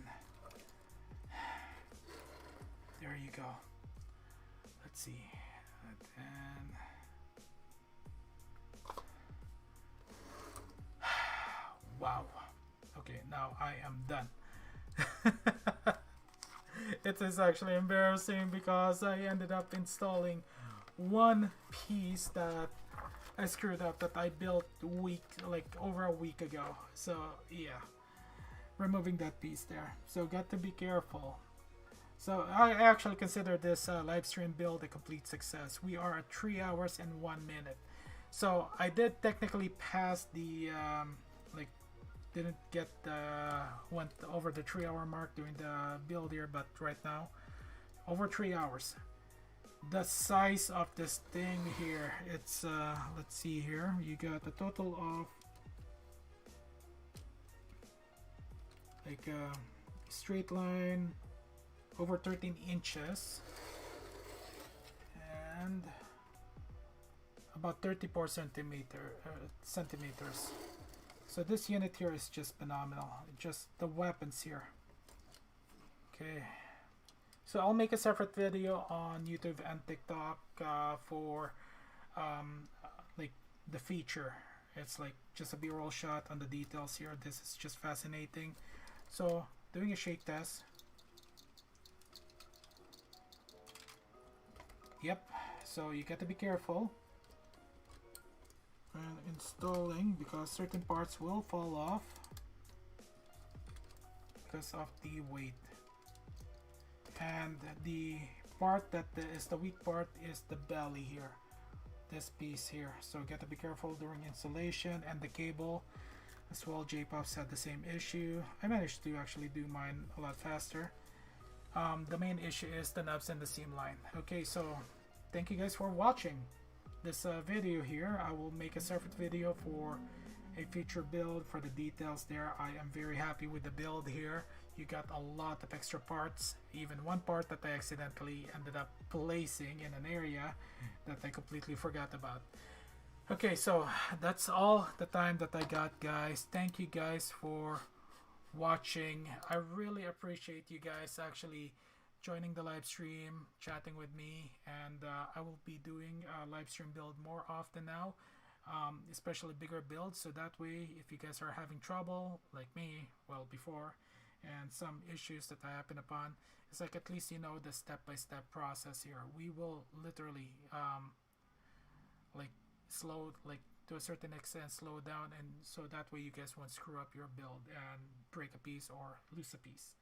There you go. Let's see. And then wow. Okay, now I am done. It is actually embarrassing because I ended up installing one piece that I screwed up, that I built over a week ago. So yeah, removing that piece there. So got to be careful. So I actually consider this live stream build a complete success. We are at 3 hours and 1 minute. So I did technically pass the didn't get went over the 3 hour mark during the build here, but right now over 3 hours. The size of this thing here, it's let's see here, you got a total of like a straight line over 13 inches and about 34 centimeters. So this unit here is just phenomenal. Just the weapons here. Okay. So I'll make a separate video on YouTube and TikTok for like the feature. It's like just a B-roll shot on the details here. This is just fascinating. So doing a shake test. Yep. So you got to be careful. And installing, because certain parts will fall off because of the weight. And the part that is the weak part is the belly here, this piece here. So got to be careful during installation, and the cable as well. J-Pops had the same issue. I managed to actually do mine a lot faster. The main issue is the nubs and the seam line. Okay, so thank you guys for watching this video here. I will make a separate video for a future build for the details there. I am very happy with the build here. You got a lot of extra parts, even one part that I accidentally ended up placing in an area that I completely forgot about. Okay, so that's all the time that I got, guys. Thank you guys for watching. I really appreciate you guys actually joining the live stream, chatting with me, and I will be doing a live stream build more often now, especially bigger builds, so that way if you guys are having trouble like me, well, before, and some issues that I happen upon, it's like at least you know the step-by-step process here. We will literally to a certain extent slow down, and so that way you guys won't screw up your build and break a piece or lose a piece.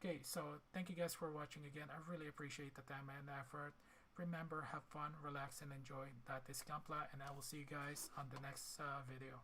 Okay, so thank you guys for watching again. I really appreciate the time and effort. Remember, have fun, relax, and enjoy. That is Kampla, and I will see you guys on the next video.